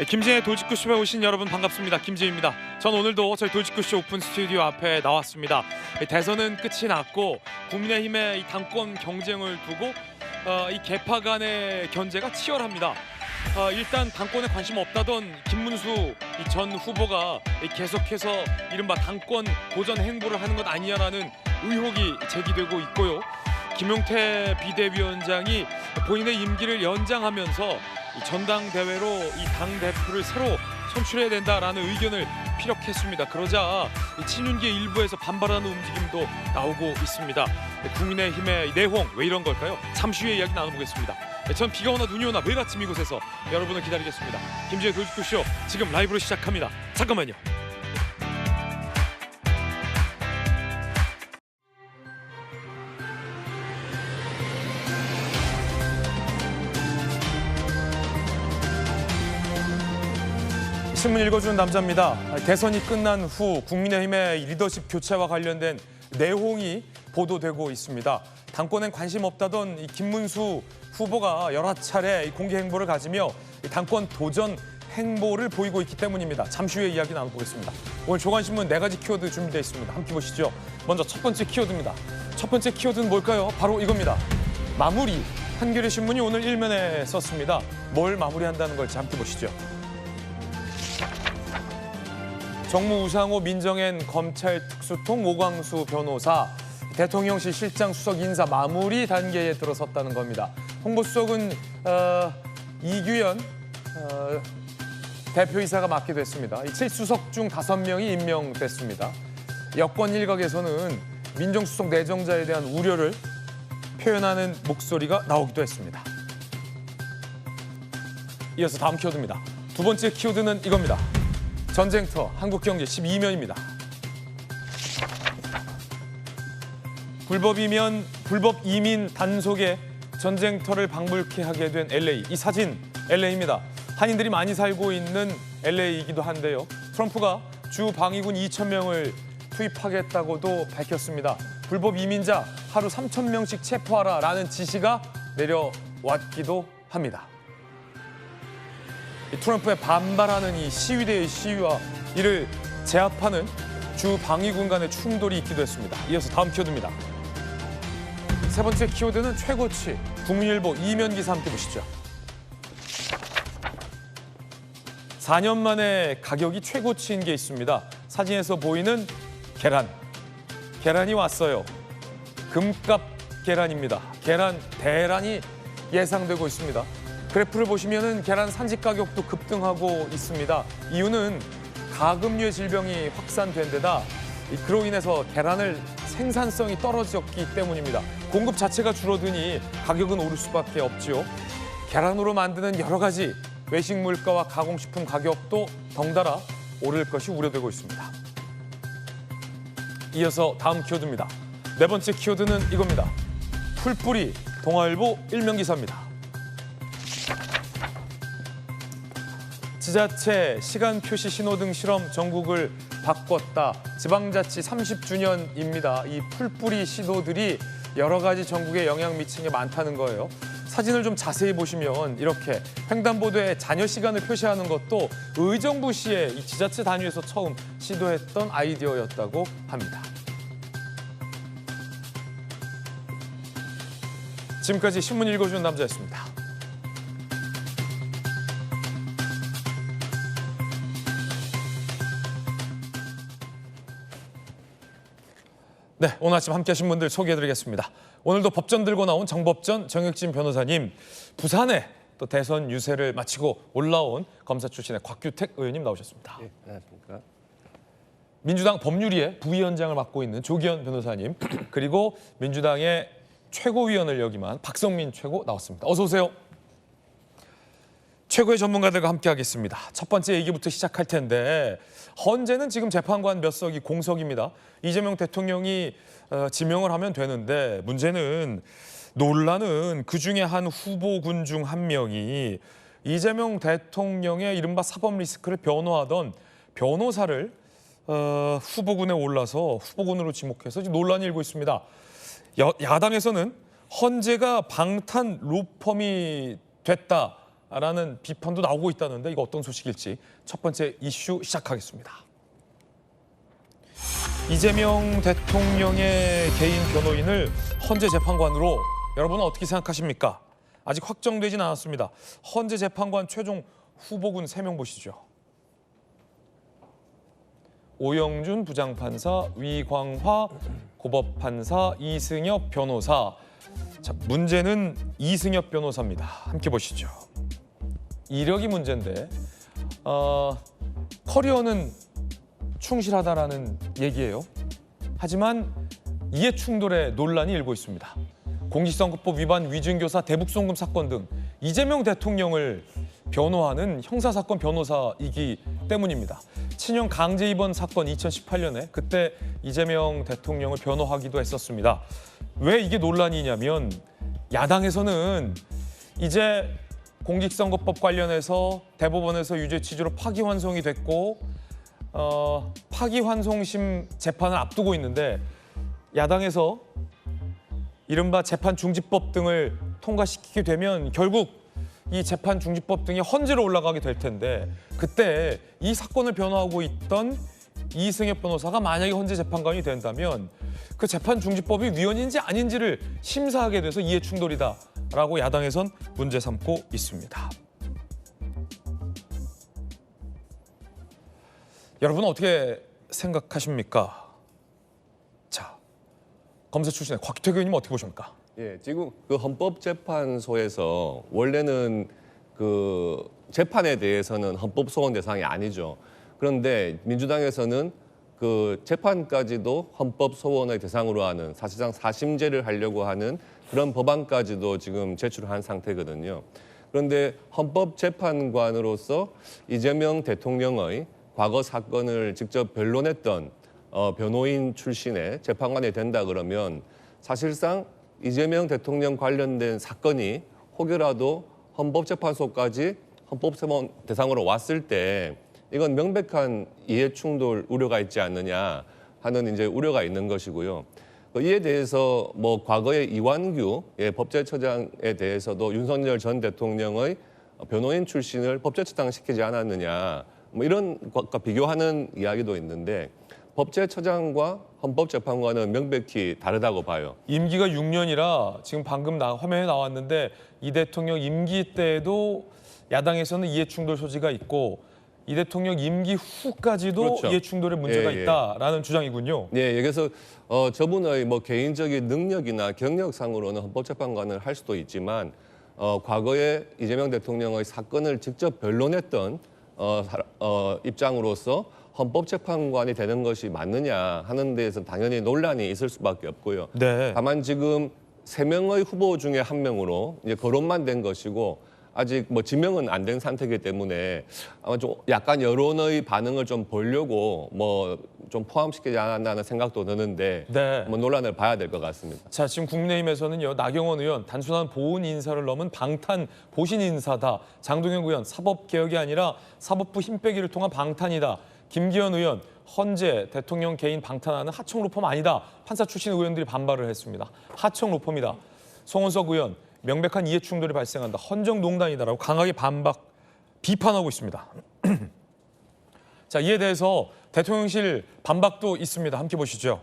김지혜의 돌직구쇼에 오신 여러분 반갑습니다. 김지혜입니다. 전 오늘도 저희 돌직구쇼 오픈 스튜디오 앞에 나왔습니다. 대선은 끝이 났고 국민의힘의 이 당권 경쟁을 두고 이 계파 간의 견제가 치열합니다. 일단 당권에 관심 없다던 김문수 전 후보가 계속해서 이른바 당권 도전 행보를 하는 것 아니냐라는 의혹이 제기되고 있고요. 김용태 비대위원장이 본인의 임기를 연장하면서 전당대회로 이 당대표를 새로 선출해야 된다라는 의견을 피력했습니다. 그러자 친윤계 일부에서 반발하는 움직임도 나오고 있습니다. 국민의힘의 내홍 왜 이런 걸까요? 잠시 후에 이야기 나눠보겠습니다. 전 비가 오나 눈이 오나 매일 아침 이곳에서 여러분을 기다리겠습니다. 김지혜 돌직구쇼 지금 라이브로 시작합니다. 잠깐만요. 신문 읽어주는 남자입니다. 대선이 끝난 후 국민의힘의 리더십 교체와 관련된 내용이 보도되고 있습니다. 당권엔 관심 없다던 이 김문수 후보가 여러 차례 공개 행보를 가지며 당권 도전 행보를 보이고 있기 때문입니다. 잠시 후에 이야기 나눠보겠습니다. 오늘 조간신문 4가지 키워드 준비되어 있습니다. 함께 보시죠. 먼저 첫 번째 키워드입니다. 첫 번째 키워드는 뭘까요? 바로 이겁니다. 마무리. 한겨레 신문이 오늘 일면에 썼습니다. 뭘 마무리한다는 걸지 함께 보시죠. 정무 우상호 민정앤 검찰 특수통 오광수 변호사 대통령실 실장 수석 인사 마무리 단계에 들어섰다는 겁니다. 홍보수석은 이규현 대표이사가 맡게 됐습니다. 7수석 중 5명이 임명됐습니다. 여권 일각에서는 민정수석 내정자에 대한 우려를 표현하는 목소리가 나오기도 했습니다. 이어서 다음 키워드입니다. 두 번째 키워드는 이겁니다. 전쟁터 한국경제 12면입니다. 불법 이민 단속에 전쟁터를 방불케 하게 된 LA. 이 사진 LA입니다. 한인들이 많이 살고 있는 LA이기도 한데요. 트럼프가 주 방위군 2,000명을 투입하겠다고도 밝혔습니다. 불법 이민자 하루 3,000명씩 체포하라라는 지시가 내려왔기도 합니다. 트럼프에 반발하는 이 시위대의 시위와 이를 제압하는 주 방위군 간의 충돌이 있기도 했습니다. 이어서 다음 키워드입니다. 세 번째 키워드는 최고치. 국민일보 이면 기사 함께 보시죠. 4년 만에 가격이 최고치인 게 있습니다. 사진에서 보이는 계란. 계란이 왔어요. 금값 계란입니다. 계란 대란이 예상되고 있습니다. 그래프를 보시면은 계란 산지 가격도 급등하고 있습니다. 이유는 가금류의 질병이 확산된 데다 그로 인해서 계란을 생산성이 떨어졌기 때문입니다. 공급 자체가 줄어드니 가격은 오를 수밖에 없지요. 계란으로 만드는 여러 가지 외식 물가와 가공식품 가격도 덩달아 오를 것이 우려되고 있습니다. 이어서 다음 키워드입니다. 네 번째 키워드는 이겁니다. 풀뿌리 동아일보 일면 기사입니다. 지자체 시간 표시 신호등 실험 전국을 바꿨다. 지방자치 30주년입니다. 이 풀뿌리 시도들이 여러 가지 전국에 영향 미친 게 많다는 거예요. 사진을 좀 자세히 보시면 이렇게 횡단보도에 자녀 시간을 표시하는 것도 의정부 시의 이 지자체 단위에서 처음 시도했던 아이디어였다고 합니다. 지금까지 신문 읽어주는 남자였습니다. 네, 오늘 아침 함께하신 분들 소개해드리겠습니다. 오늘도 법전 들고 나온 정법전 정혁진 변호사님, 부산에 또 대선 유세를 마치고 올라온 검사 출신의 곽규택 의원님 나오셨습니다. 네, 안녕하십니까. 민주당 법률위의 부위원장을 맡고 있는 조기현 변호사님, 그리고 민주당의 최고위원을 역임한 박성민 최고 나왔습니다. 어서 오세요. 최고의 전문가들과 함께하겠습니다. 첫 번째 얘기부터 시작할 텐데 헌재는 지금 재판관 몇 석이 공석입니다. 이재명 대통령이 지명을 하면 되는데 문제는 논란은 그중에 한 후보군 중 한 명이 이재명 대통령의 이른바 사법 리스크를 변호하던 변호사를 후보군에 올라서 후보군으로 지목해서 지금 논란이 일고 있습니다. 야당에서는 헌재가 방탄 로펌이 됐다. 라는 비판도 나오고 있다는데 이거 어떤 소식일지 첫 번째 이슈 시작하겠습니다. 이재명 대통령의 개인 변호인을 헌재 재판관으로 여러분은 어떻게 생각하십니까? 아직 확정되진 않았습니다. 헌재 재판관 최종 후보군 3명 보시죠. 오영준 부장판사, 위광화 고법판사, 이승엽 변호사. 자, 문제는 이승엽 변호사입니다. 함께 보시죠. 이력이 문제인데 커리어는 충실하다라는 얘기예요. 하지만 이해 충돌의 논란이 일고 있습니다. 공직선거법 위반 위증교사 대북송금 사건 등 이재명 대통령을 변호하는 형사사건 변호사이기 때문입니다. 친형 강제 입원 사건 2018년에 그때 이재명 대통령을 변호하기도 했었습니다. 왜 이게 논란이냐면 야당에서는 이제 공직선거법 관련해서 대법원에서 유죄 취지로 파기환송이 됐고 파기환송심 재판을 앞두고 있는데 야당에서 이른바 재판중지법 등을 통과시키게 되면 결국 이 재판중지법 등이 헌재로 올라가게 될 텐데 그때 이 사건을 변호하고 있던 이승엽 변호사가 만약에 헌재 재판관이 된다면 그 재판중지법이 위헌인지 아닌지를 심사하게 돼서 이해충돌이다라고 야당에선 문제 삼고 있습니다. 여러분은 어떻게 생각하십니까? 자, 검사 출신의 곽기태 의원님 어떻게 보십니까? 예, 지금 그 헌법재판소에서 원래는 그 재판에 대해서는 헌법소원 대상이 아니죠. 그런데 민주당에서는 그 재판까지도 헌법소원의 대상으로 하는 사실상 사심제를 하려고 하는 그런 법안까지도 지금 제출한 상태거든요. 그런데 헌법재판관으로서 이재명 대통령의 과거 사건을 직접 변론했던 변호인 출신의 재판관이 된다 그러면 사실상 이재명 대통령 관련된 사건이 혹여라도 헌법재판소까지 헌법소원 대상으로 왔을 때 이건 명백한 이해충돌 우려가 있지 않느냐 하는 이제 우려가 있는 것이고요. 이에 대해서 뭐 과거에 이완규 법제처장에 대해서도 윤석열 전 대통령의 변호인 출신을 법제처장 시키지 않았느냐 뭐 이런 것과 비교하는 이야기도 있는데 법제처장과 헌법재판관은 명백히 다르다고 봐요. 임기가 6년이라 지금 방금 화면에 나왔는데 이 대통령 임기 때에도 야당에서는 이해충돌 소지가 있고 이 대통령 임기 후까지도 그렇죠. 이해충돌의 문제가 있다라는 주장이군요. 네, 그래서 저분의 뭐 개인적인 능력이나 경력상으로는 헌법재판관을 할 수도 있지만 과거에 이재명 대통령의 사건을 직접 변론했던 입장으로서 헌법재판관이 되는 것이 맞느냐 하는 데에서 당연히 논란이 있을 수밖에 없고요. 네. 다만 지금 3명의 후보 중에 1명으로 이제 거론만 된 것이고 아직 뭐 지명은 안 된 상태이기 때문에 아마 좀 약간 여론의 반응을 좀 보려고 뭐 좀 포함시키지 않았나 하는 생각도 드는데 네. 뭐 논란을 봐야 될 것 같습니다. 자, 지금 국민의힘에서는요. 나경원 의원 단순한 보훈 인사를 넘은 방탄 보신 인사다. 장동영 의원 사법개혁이 아니라 사법부 힘 빼기를 통한 방탄이다. 김기현 의원 헌재 대통령 개인 방탄하는 하청 로펌 아니다. 판사 출신 의원들이 반발을 했습니다. 하청 로펌이다. 송원석 의원 명백한 이해충돌이 발생한다. 헌정농단이다라고 강하게 비판하고 있습니다. 자, 이에 대해서 대통령실 반박도 있습니다. 함께 보시죠.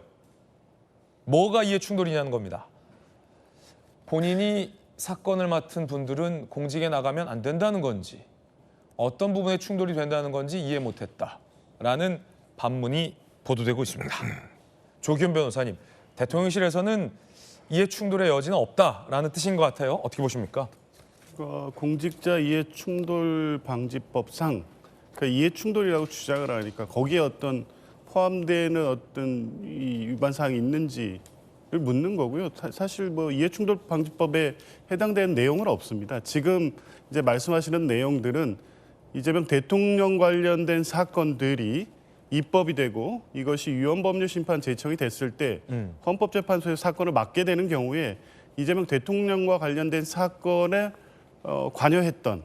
뭐가 이해충돌이냐는 겁니다. 본인이 사건을 맡은 분들은 공직에 나가면 안 된다는 건지 어떤 부분에 충돌이 된다는 건지 이해 못했다라는 반문이 보도되고 있습니다. 조기현 변호사님, 대통령실에서는 이해충돌의 여지는 없다라는 뜻인 것 같아요. 어떻게 보십니까? 공직자 이해충돌 방지법상 이해충돌이라고 주장을 하니까 거기에 어떤 포함되는 어떤 이 위반 사항이 있는지를 묻는 거고요. 사실 뭐 이해충돌 방지법에 해당되는 내용은 없습니다. 지금 이제 말씀하시는 내용들은 이재명 대통령 관련된 사건들이 입법이 되고 이것이 위헌법률심판 제청이 됐을 때 헌법재판소에서 사건을 맡게 되는 경우에 이재명 대통령과 관련된 사건에 관여했던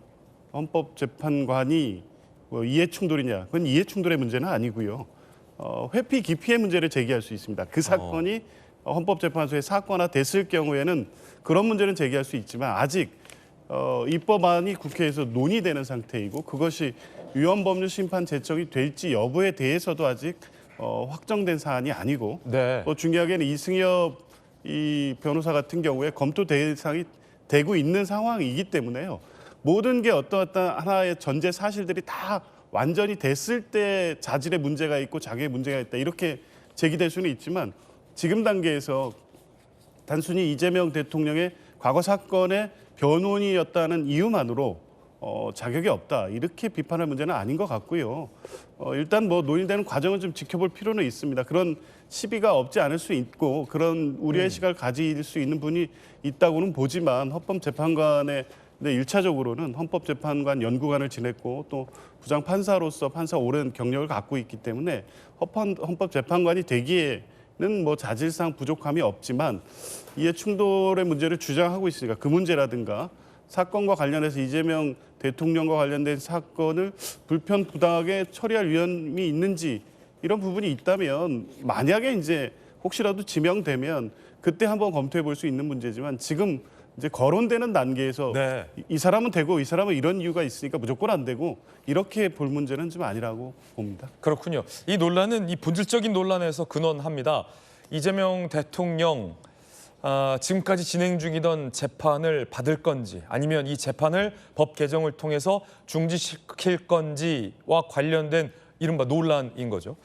헌법재판관이 뭐 이해충돌이냐? 그건 이해충돌의 문제는 아니고요. 회피 기피의 문제를 제기할 수 있습니다. 그 사건이 헌법재판소에 사건화 됐을 경우에는 그런 문제는 제기할 수 있지만 아직 입법안이 국회에서 논의되는 상태이고 그것이 위헌법률 심판 제청이 될지 여부에 대해서도 아직 확정된 사안이 아니고 네. 또 중요하게는 이승엽 이 변호사 같은 경우에 검토 대상이 되고 있는 상황이기 때문에요. 모든 게 어떤 하나의 전제 사실들이 다 완전히 됐을 때 자질의 문제가 있고 자기의 문제가 있다 이렇게 제기될 수는 있지만 지금 단계에서 단순히 이재명 대통령의 과거 사건의 변호인이었다는 이유만으로 자격이 없다 이렇게 비판할 문제는 아닌 것 같고요. 일단 뭐 논의되는 과정을 좀 지켜볼 필요는 있습니다. 그런 시비가 없지 않을 수 있고 그런 우려의 시각을 가질 수 있는 분이 있다고는 보지만 헌법재판관의 일차적으로는 헌법재판관 연구관을 지냈고 또 부장판사로서 판사 오랜 경력을 갖고 있기 때문에 헌법재판관이 되기에는 뭐 자질상 부족함이 없지만 이해 충돌의 문제를 주장하고 있으니까 그 문제라든가 사건과 관련해서 이재명 대통령과 관련된 사건을 불편부당하게 처리할 위험이 있는지 이런 부분이 있다면 만약에 이제 혹시라도 지명되면 그때 한번 검토해 볼 수 있는 문제지만 지금 이제 거론되는 단계에서 네. 이 사람은 되고 이 사람은 이런 이유가 있으니까 무조건 안 되고 이렇게 볼 문제는 좀 아니라고 봅니다. 그렇군요. 이 논란은 이 본질적인 논란에서 근원합니다. 이재명 대통령 지금까지 진행 중이던 재판을 받을 건지 아니면 이 재판을 법 개정을 통해서 중지시킬 건지와 관련된 이른바 논란인 거죠.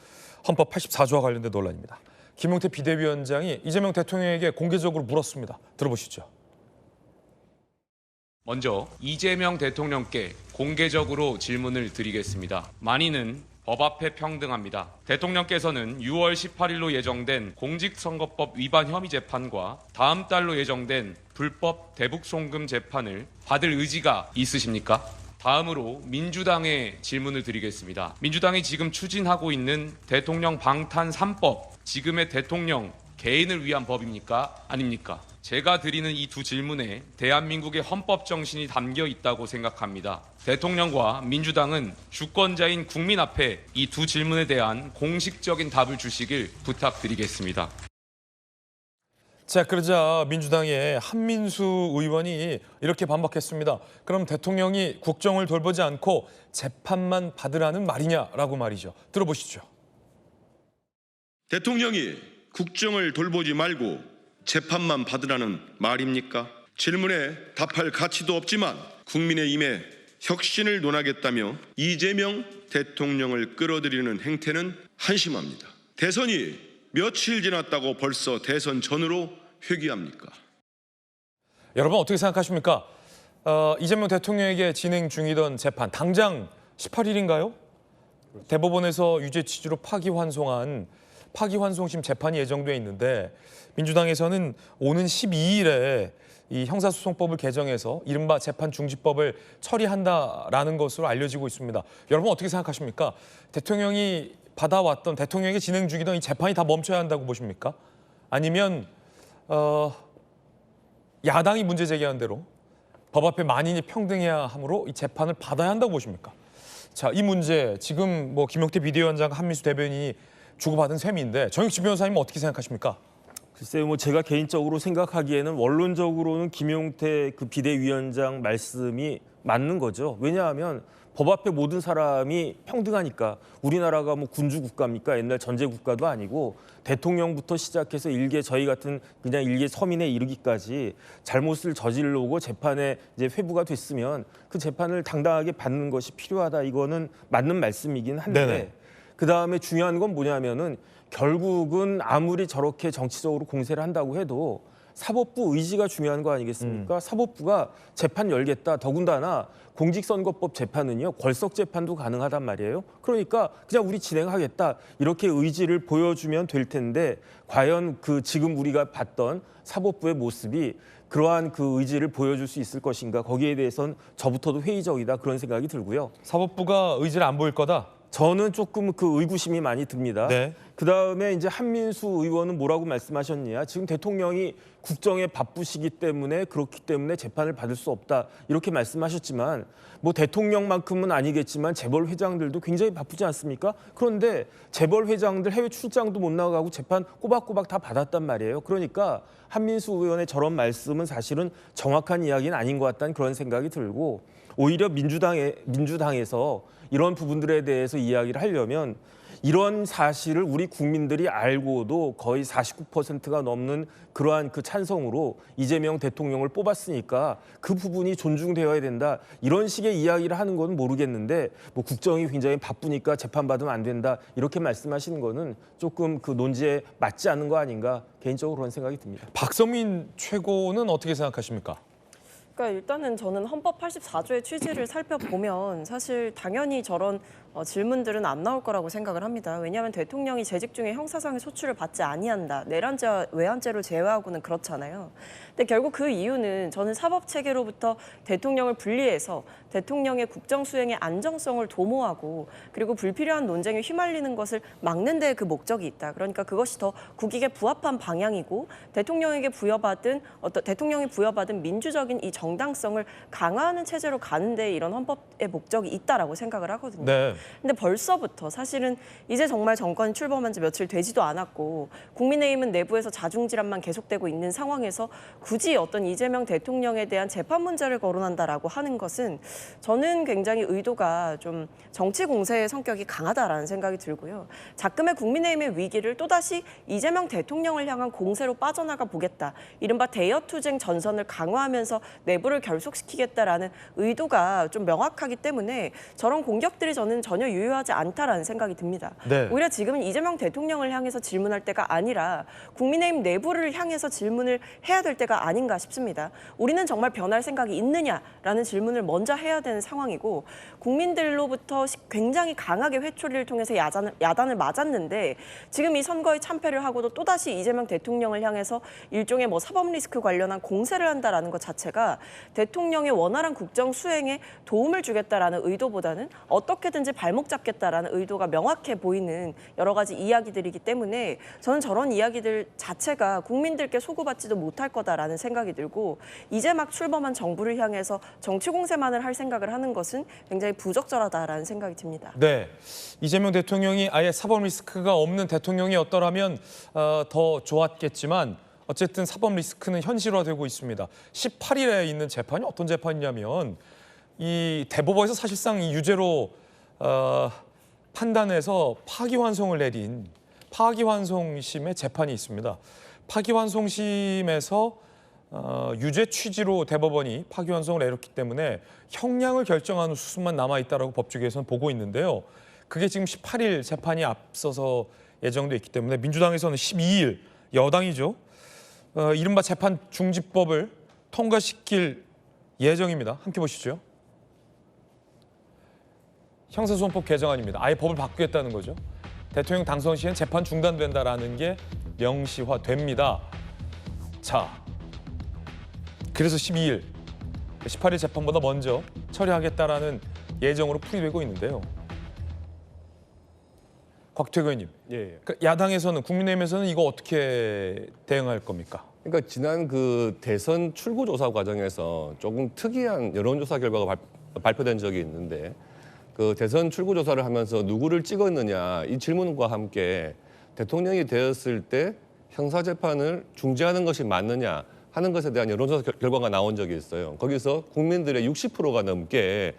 헌법 84조와 관련된 논란입니다. 김용태 비대위원장이 이재명 대통령에게 공개적으로 물었습니다. 들어보시죠. 먼저 이재명 대통령께 공개적으로 질문을 드리겠습니다. 만인은 법 앞에 평등합니다. 대통령께서는 6월 18일로 예정된 공직선거법 위반 혐의 재판과 다음 달로 예정된 불법 대북송금 재판을 받을 의지가 있으십니까? 다음으로 민주당의 질문을 드리겠습니다. 민주당이 지금 추진하고 있는 대통령 방탄 3법, 지금의 대통령 개인을 위한 법입니까? 아닙니까? 제가 드리는 이 두 질문에 대한민국의 헌법 정신이 담겨 있다고 생각합니다. 대통령과 민주당은 주권자인 국민 앞에 이 두 질문에 대한 공식적인 답을 주시길 부탁드리겠습니다. 자, 그러자 민주당의 한민수 의원이 이렇게 반박했습니다. 그럼 대통령이 국정을 돌보지 않고 재판만 받으라는 말이냐라고 말이죠. 들어보시죠. 대통령이 국정을 돌보지 말고 재판만 받으라는 말입니까? 질문에 답할 가치도 없지만 국민의힘에 혁신을 논하겠다며 이재명 대통령을 끌어들이는 행태는 한심합니다. 대선이 며칠 지났다고 벌써 대선 전으로 회귀합니까? 여러분 어떻게 생각하십니까? 이재명 대통령에게 진행 중이던 재판 당장 18일인가요? 대법원에서 유죄 취지로 파기환송심 재판이 예정돼 있는데 민주당에서는 오는 12일에 이 형사소송법을 개정해서 이른바 재판중지법을 처리한다라는 것으로 알려지고 있습니다. 여러분 어떻게 생각하십니까? 대통령이 받아왔던 대통령에게 진행 중이던 이 재판이 다 멈춰야 한다고 보십니까? 아니면 야당이 문제 제기한 대로 법 앞에 만인이 평등해야 하므로 이 재판을 받아야 한다고 보십니까? 자, 이 문제 지금 뭐 김용태 비대위원장과 한민수 대변인이 주고받은 셈인데 정익진 변호사님은 어떻게 생각하십니까? 글쎄요, 뭐 제가 개인적으로 생각하기에는 원론적으로는 김용태 그 비대위원장 말씀이 맞는 거죠. 왜냐하면 법 앞에 모든 사람이 평등하니까 우리나라가 뭐 군주 국가입니까? 옛날 전제 국가도 아니고 대통령부터 시작해서 저희 같은 그냥 일개 서민에 이르기까지 잘못을 저지르고 재판에 이제 회부가 됐으면 그 재판을 당당하게 받는 것이 필요하다. 이거는 맞는 말씀이긴 한데 네네. 그다음에 중요한 건 뭐냐면은 결국은 아무리 저렇게 정치적으로 공세를 한다고 해도 사법부 의지가 중요한 거 아니겠습니까? 사법부가 재판 열겠다. 더군다나 공직선거법 재판은요. 걸석 재판도 가능하단 말이에요. 그러니까 그냥 우리 진행하겠다. 이렇게 의지를 보여주면 될 텐데 과연 그 지금 우리가 봤던 사법부의 모습이 그러한 그 의지를 보여줄 수 있을 것인가. 거기에 대해서는 저부터도 회의적이다. 그런 생각이 들고요. 사법부가 의지를 안 보일 거다. 저는 조금 그 의구심이 많이 듭니다. 네. 그다음에 이제 한민수 의원은 뭐라고 말씀하셨냐. 지금 대통령이 국정에 바쁘시기 때문에 그렇기 때문에 재판을 받을 수 없다. 이렇게 말씀하셨지만 뭐 대통령만큼은 아니겠지만 재벌 회장들도 굉장히 바쁘지 않습니까? 그런데 재벌 회장들 해외 출장도 못 나가고 재판 꼬박꼬박 다 받았단 말이에요. 그러니까 한민수 의원의 저런 말씀은 사실은 정확한 이야기는 아닌 것 같다는 그런 생각이 들고 오히려 민주당에서 이런 부분들에 대해서 이야기를 하려면 이런 사실을 우리 국민들이 알고도 거의 49%가 넘는 그러한 그 찬성으로 이재명 대통령을 뽑았으니까 그 부분이 존중되어야 된다. 이런 식의 이야기를 하는 건 모르겠는데 뭐 국정이 굉장히 바쁘니까 재판받으면 안 된다. 이렇게 말씀하시는 거는 조금 그 논지에 맞지 않는 거 아닌가 개인적으로 그런 생각이 듭니다. 박성민 최고는 어떻게 생각하십니까? 그러니까 일단은 저는 헌법 84조의 취지를 살펴보면 사실 당연히 저런 질문들은 안 나올 거라고 생각을 합니다. 왜냐하면 대통령이 재직 중에 형사상의 소출을 받지 아니한다. 내란죄와 외환죄를 제외하고는 그렇잖아요. 근데 결국 그 이유는 저는 사법체계로부터 대통령을 분리해서 대통령의 국정수행의 안정성을 도모하고 그리고 불필요한 논쟁에 휘말리는 것을 막는 데 그 목적이 있다. 그러니까 그것이 더 국익에 부합한 방향이고 대통령이 부여받은 민주적인 이 정당성을 강화하는 체제로 가는 데 이런 헌법의 목적이 있다라고 생각을 하거든요. 네. 근데 벌써부터 사실은 이제 정말 정권이 출범한 지 며칠 되지도 않았고 국민의힘은 내부에서 자중질환만 계속되고 있는 상황에서 굳이 어떤 이재명 대통령에 대한 재판 문제를 거론한다라고 하는 것은 저는 굉장히 의도가 좀 정치 공세의 성격이 강하다라는 생각이 들고요. 작금의 국민의힘의 위기를 또다시 이재명 대통령을 향한 공세로 빠져나가 보겠다. 이른바 대여투쟁 전선을 강화하면서 내부를 결속시키겠다라는 의도가 좀 명확하기 때문에 저런 공격들이 저는 전혀 유효하지 않다라는 생각이 듭니다. 네. 오히려 지금은 이재명 대통령을 향해서 질문할 때가 아니라 국민의힘 내부를 향해서 질문을 해야 될 때가 아닌가 싶습니다. 우리는 정말 변할 생각이 있느냐라는 질문을 먼저 해야 되는 상황이고 국민들로부터 굉장히 강하게 회초리를 통해서 야단을 맞았는데 지금 이 선거에 참패를 하고도 또다시 이재명 대통령을 향해서 일종의 뭐 사법 리스크 관련한 공세를 한다라는 것 자체가 대통령의 원활한 국정 수행에 도움을 주겠다라는 의도보다는 어떻게든지 발목 잡겠다라는 의도가 명확해 보이는 여러 가지 이야기들이기 때문에 저는 저런 이야기들 자체가 국민들께 소구받지도 못할 거다라는 생각이 들고 이제 막 출범한 정부를 향해서 정치 공세만을 할 생각을 하는 것은 굉장히 부적절하다라는 생각이 듭니다. 네, 이재명 대통령이 아예 사법 리스크가 없는 대통령이었더라면 더 좋았겠지만 어쨌든 사법 리스크는 현실화되고 있습니다. 18일에 있는 재판이 어떤 재판이냐면 이 대법원에서 사실상 이 유죄로 판단해서 파기환송을 내린 파기환송심의 재판이 있습니다. 파기환송심에서 유죄 취지로 대법원이 파기환송을 내렸기 때문에 형량을 결정하는 수순만 남아있다라고 법조계에서는 보고 있는데요. 그게 지금 18일 재판이 앞서서 예정돼 있기 때문에 민주당에서는 12일 여당이죠. 이른바 재판 중지법을 통과시킬 예정입니다. 함께 보시죠. 형사소송법 개정안입니다. 아예 법을 바꾸겠다는 거죠. 대통령 당선 시엔 재판 중단된다라는 게 명시화됩니다. 자, 그래서 12일, 18일 재판보다 먼저 처리하겠다라는 예정으로 풀이되고 있는데요. 곽태규 의원님, 그러니까 야당에서는 국민의힘에서는 이거 어떻게 대응할 겁니까? 그러니까 지난 그 대선 출구조사 과정에서 조금 특이한 여론조사 결과가 발표된 적이 있는데 그 대선 출구조사를 하면서 누구를 찍었느냐 이 질문과 함께 대통령이 되었을 때 형사재판을 중지하는 것이 맞느냐 하는 것에 대한 여론조사 결과가 나온 적이 있어요. 거기서 국민들의 60%가 넘게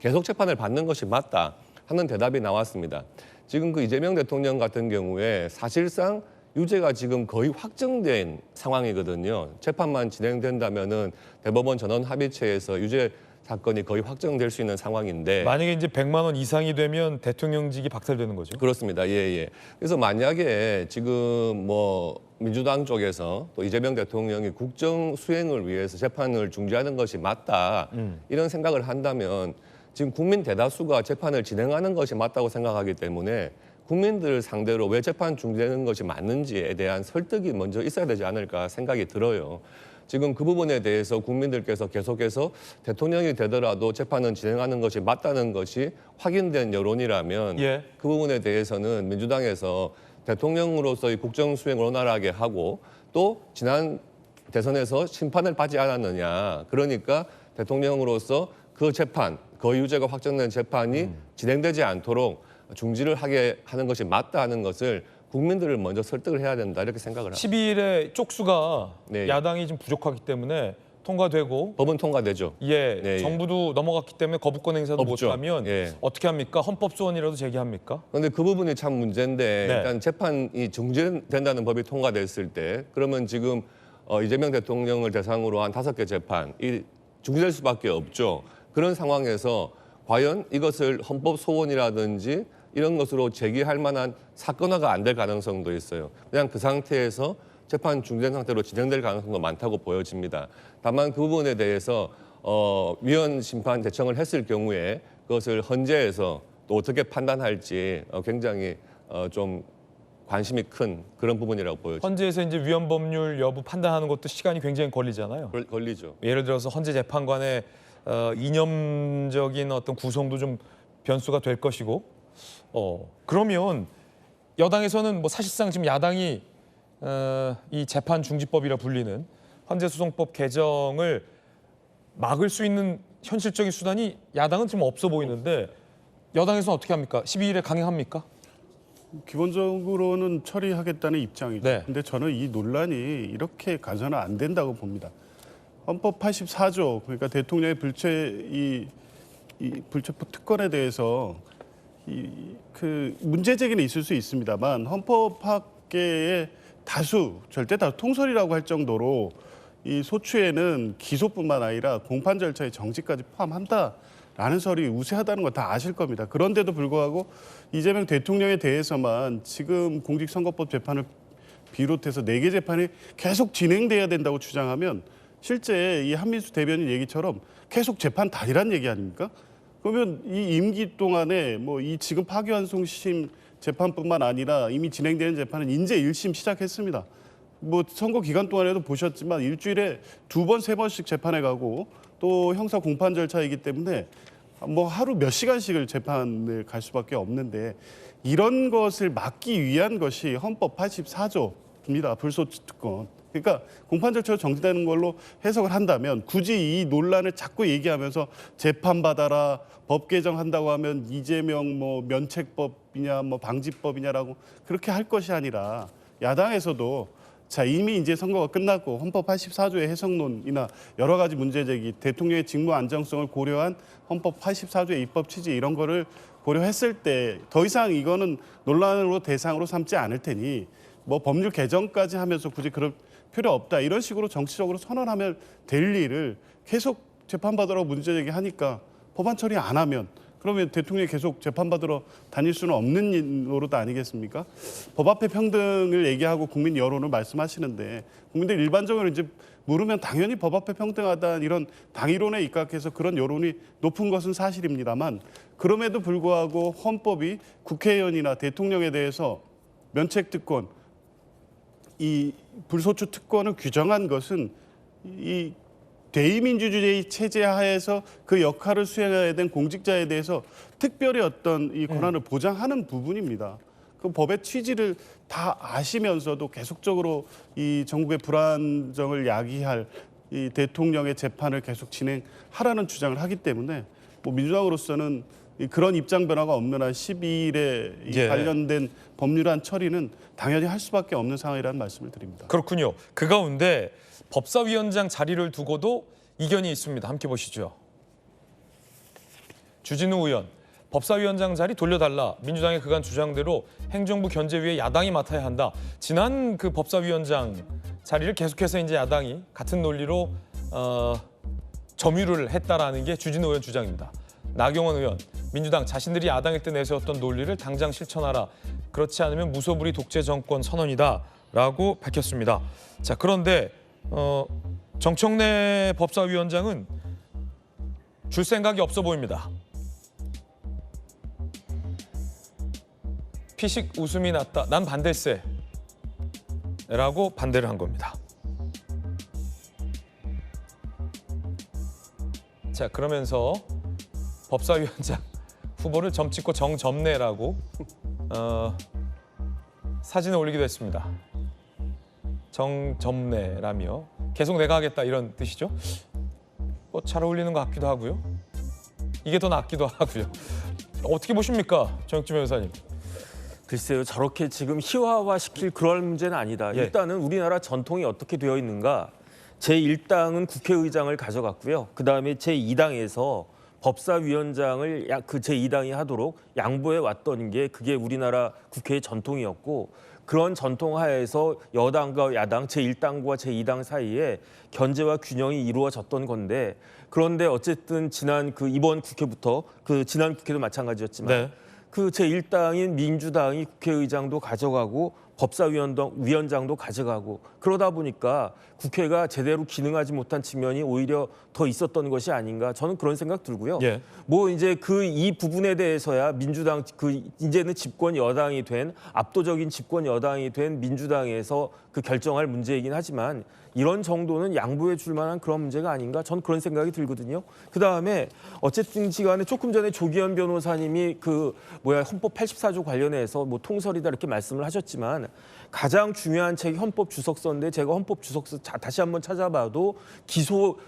계속 재판을 받는 것이 맞다 하는 대답이 나왔습니다. 지금 그 이재명 대통령 같은 경우에 사실상 유죄가 지금 거의 확정된 상황이거든요. 재판만 진행된다면은 대법원 전원 합의체에서 유죄 사건이 거의 확정될 수 있는 상황인데 만약에 이제 100만 원 이상이 되면 대통령직이 박탈되는 거죠. 그렇습니다. 예. 그래서 만약에 지금 뭐 민주당 쪽에서 또 이재명 대통령이 국정 수행을 위해서 재판을 중지하는 것이 맞다 이런 생각을 한다면 지금 국민 대다수가 재판을 진행하는 것이 맞다고 생각하기 때문에 국민들 상대로 왜 재판 중지되는 것이 맞는지에 대한 설득이 먼저 있어야 되지 않을까 생각이 들어요. 지금 그 부분에 대해서 국민들께서 계속해서 대통령이 되더라도 재판은 진행하는 것이 맞다는 것이 확인된 여론이라면 예. 그 부분에 대해서는 민주당에서 대통령으로서의 국정 수행을 원활하게 하고 또 지난 대선에서 심판을 받지 않았느냐. 그러니까 대통령으로서 그 재판, 거유죄가 확정된 재판이 진행되지 않도록 중지를 하게 하는 것이 맞다 하는 것을 국민들을 먼저 설득을 해야 된다 이렇게 생각을 합니다. 12일에 쪽수가 네. 야당이 좀 부족하기 때문에 통과되고 법은 통과되죠. 예, 네, 정부도 넘어갔기 때문에 거부권 행사도 없죠. 못하면 예. 어떻게 합니까? 헌법 소원이라도 제기합니까? 그런데 그 부분이 참 문제인데 네. 일단 재판이 중지된다는 법이 통과됐을 때 그러면 지금 이재명 대통령을 대상으로 한 5개 재판이 중지될 수밖에 없죠. 그런 상황에서 과연 이것을 헌법 소원이라든지 이런 것으로 제기할 만한 사건화가 안 될 가능성도 있어요. 그냥 그 상태에서 재판 중지된 상태로 진행될 가능성도 많다고 보여집니다. 다만 그 부분에 대해서 위헌 심판 대청을 했을 경우에 그것을 헌재에서 또 어떻게 판단할지 굉장히 좀 관심이 큰 그런 부분이라고 보여집니다. 헌재에서 이제 위헌 법률 여부 판단하는 것도 시간이 굉장히 걸리잖아요. 걸리죠. 예를 들어서 헌재 재판관의 이념적인 어떤 구성도 좀 변수가 될 것이고, 그러면 여당에서는 뭐 사실상 지금 야당이 이 재판 중지법이라 불리는 헌재소송법 개정을 막을 수 있는 현실적인 수단이 야당은 지금 없어 보이는데 여당에서는 어떻게 합니까? 12일에 강행합니까? 기본적으로는 처리하겠다는 입장이죠. 네. 근데 저는 이 논란이 이렇게 가서는 안 된다고 봅니다. 헌법 84조 그러니까 대통령의 이 불체포 특권에 대해서 그 문제 제기는 있을 수 있습니다만 헌법학계의 절대 다수 통설이라고 할 정도로 이 소추에는 기소뿐만 아니라 공판 절차의 정지까지 포함한다라는 설이 우세하다는 거 다 아실 겁니다. 그런데도 불구하고 이재명 대통령에 대해서만 지금 공직선거법 재판을 비롯해서 4개 재판이 계속 진행돼야 된다고 주장하면 실제 이 한민수 대변인 얘기처럼 계속 재판 달이란 얘기 아닙니까? 그러면 이 임기 동안에 뭐 이 지금 파기환송심 재판뿐만 아니라 이미 진행되는 재판은 인제 1심 시작했습니다. 뭐 선거 기간 동안에도 보셨지만 일주일에 2번, 3번씩 재판에 가고 또 형사 공판 절차이기 때문에 뭐 하루 몇 시간씩을 재판을 갈 수밖에 없는데 이런 것을 막기 위한 것이 헌법 84조입니다. 불소추 특권. 그러니까 공판 절차가 정지되는 걸로 해석을 한다면 굳이 이 논란을 자꾸 얘기하면서 재판받아라, 법 개정한다고 하면 이재명 뭐 면책법이냐 뭐 방지법이냐라고 그렇게 할 것이 아니라 야당에서도 자 이미 이제 선거가 끝났고 헌법 84조의 해석론이나 여러 가지 문제 제기, 대통령의 직무 안정성을 고려한 헌법 84조의 입법 취지 이런 거를 고려했을 때 더 이상 이거는 논란으로 대상으로 삼지 않을 테니 뭐 법률 개정까지 하면서 굳이 그럴 필요 없다 이런 식으로 정치적으로 선언하면 될 일을 계속 재판받으라고 문제 제기하니까 법안 처리 안 하면 그러면 대통령이 계속 재판받으러 다닐 수는 없는 노릇 아니겠습니까? 법 앞에 평등을 얘기하고 국민 여론을 말씀하시는데 국민들 일반적으로 이제 물으면 당연히 법 앞에 평등하다 이런 당이론에 입각해서 그런 여론이 높은 것은 사실입니다만 그럼에도 불구하고 헌법이 국회의원이나 대통령에 대해서 면책특권, 이 불소추 특권을 규정한 것은 이 대의민주주의 체제 하에서 그 역할을 수행해야 된 공직자에 대해서 특별히 어떤 이 권한을 보장하는 부분입니다. 그 법의 취지를 다 아시면서도 계속적으로 이 전국의 불안정을 야기할 이 대통령의 재판을 계속 진행하라는 주장을 하기 때문에 뭐 민주당으로서는 그런 입장 변화가 없는 한 12일에 이 예. 관련된 법률안 처리는 당연히 할 수밖에 없는 상황이라는 말씀을 드립니다. 그렇군요. 그 가운데 법사위원장 자리를 두고도 이견이 있습니다. 함께 보시죠. 주진우 의원, 법사위원장 자리 돌려달라. 민주당의 그간 주장대로 행정부 견제위에 야당이 맡아야 한다. 지난 그 법사위원장 자리를 계속해서 이제 야당이 같은 논리로 점유를 했다라는 게 주진우 의원 주장입니다. 나경원 의원, 민주당 자신들이 야당일 때 내세웠던 논리를 당장 실천하라. 그렇지 않으면 무소불위 독재 정권 선언이다라고 밝혔습니다. 자, 그런데 정청래 법사위원장은 줄 생각이 없어 보입니다. 피식 웃음이 났다. 난 반대세. 라고 반대를 한 겁니다. 자, 그러면서 법사위원장 후보를 점 찍고 정점내라고 사진을 올리기도 했습니다. 정점내라며 계속 내가 하겠다 이런 뜻이죠. 뭐 잘 어울리는 것 같기도 하고요. 이게 더 낫기도 하고요. 어떻게 보십니까, 정혁진 변호사님? 글쎄요, 저렇게 지금 희화화시킬 그럴 문제는 아니다. 예. 일단은 우리나라 전통이 어떻게 되어 있는가? 제1당은 국회의장을 가져갔고요. 그다음에 제2당에서 법사위원장을 그 제2당이 하도록 양보해 왔던 게 그게 우리나라 국회의 전통이었고, 그런 전통 하에서 여당과 야당, 제1당과 제2당 사이에 견제와 균형이 이루어졌던 건데, 그런데 어쨌든 지난 이번 국회부터 지난 국회도 마찬가지였지만 네. 그 제1당인 민주당이 국회의장도 가져가고 법사위원장도 가져가고, 그러다 보니까 국회가 제대로 기능하지 못한 측면이 오히려 더 있었던 것이 아닌가, 저는 그런 생각 들고요. 예. 뭐 이제 이 부분에 대해서야 민주당 이제는 집권 여당이 된, 압도적인 집권 여당이 된 민주당에서 결정할 문제이긴 하지만, 이런 정도는 양보해 줄 만한 그런 문제가 아닌가, 저는 그런 생각이 들거든요. 그다음에 어쨌든 시간에 조금 전에 조기현 변호사님이 헌법 84조 관련해서 뭐 통설이다 이렇게 말씀을 하셨지만, 가장 중요한 책이 헌법 주석서인데, 제가 헌법 주석서 다시 한번 찾아봐도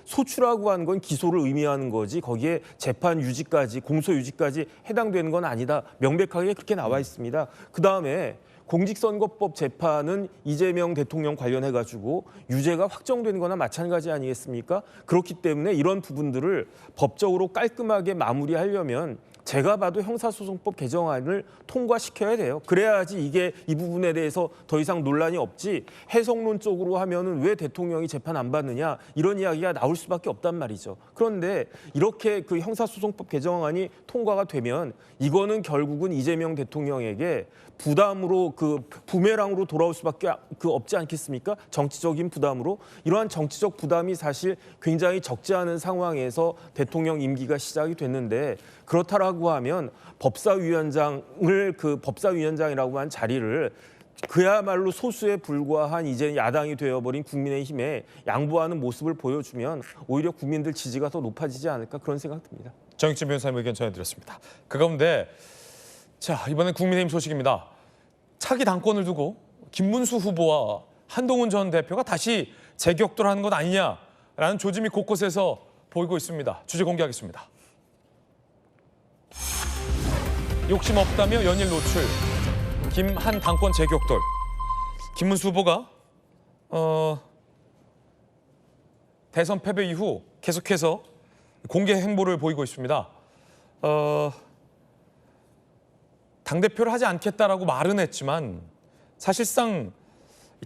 소추라고 하는 건 기소를 의미하는 거지, 거기에 재판 유지까지, 공소 유지까지 해당되는 건 아니다, 명백하게 그렇게 나와 있습니다. 그다음에 공직선거법 재판은 이재명 대통령 관련해가지고 유죄가 확정된 거나 마찬가지 아니겠습니까? 그렇기 때문에 이런 부분들을 법적으로 깔끔하게 마무리하려면 제가 봐도 형사소송법 개정안을 통과시켜야 돼요. 그래야지 이 부분에 대해서 더 이상 논란이 없지, 해석론적으로 하면은 왜 대통령이 재판 안 받느냐 이런 이야기가 나올 수밖에 없단 말이죠. 그런데 이렇게 형사소송법 개정안이 통과가 되면 이거는 결국은 이재명 대통령에게 부담으로 부메랑으로 돌아올 수밖에 없지 않겠습니까? 정치적인 부담으로. 이러한 정치적 부담이 사실 굉장히 적지 않은 상황에서 대통령 임기가 시작이 됐는데, 그렇다라고 하면 법사위원장이라고 한 자리를 그야말로 소수에 불과한 이제 야당이 되어버린 국민의힘에 양보하는 모습을 보여주면 오히려 국민들 지지가 더 높아지지 않을까, 그런 생각 듭니다. 정혁진 변호사님 의견 전해드렸습니다. 그 가운데 이번엔 국민의힘 소식입니다. 차기 당권을 두고 김문수 후보와 한동훈 전 대표가 다시 재격돌하는 것 아니냐라는 조짐이 곳곳에서 보이고 있습니다. 주제 공개하겠습니다. 욕심 없다며 연일 노출, 김한 당권 재격돌. 김문수 후보가 대선 패배 이후 계속해서 공개 행보를 보이고 있습니다. 당대표를 하지 않겠다라고 말은 했지만 사실상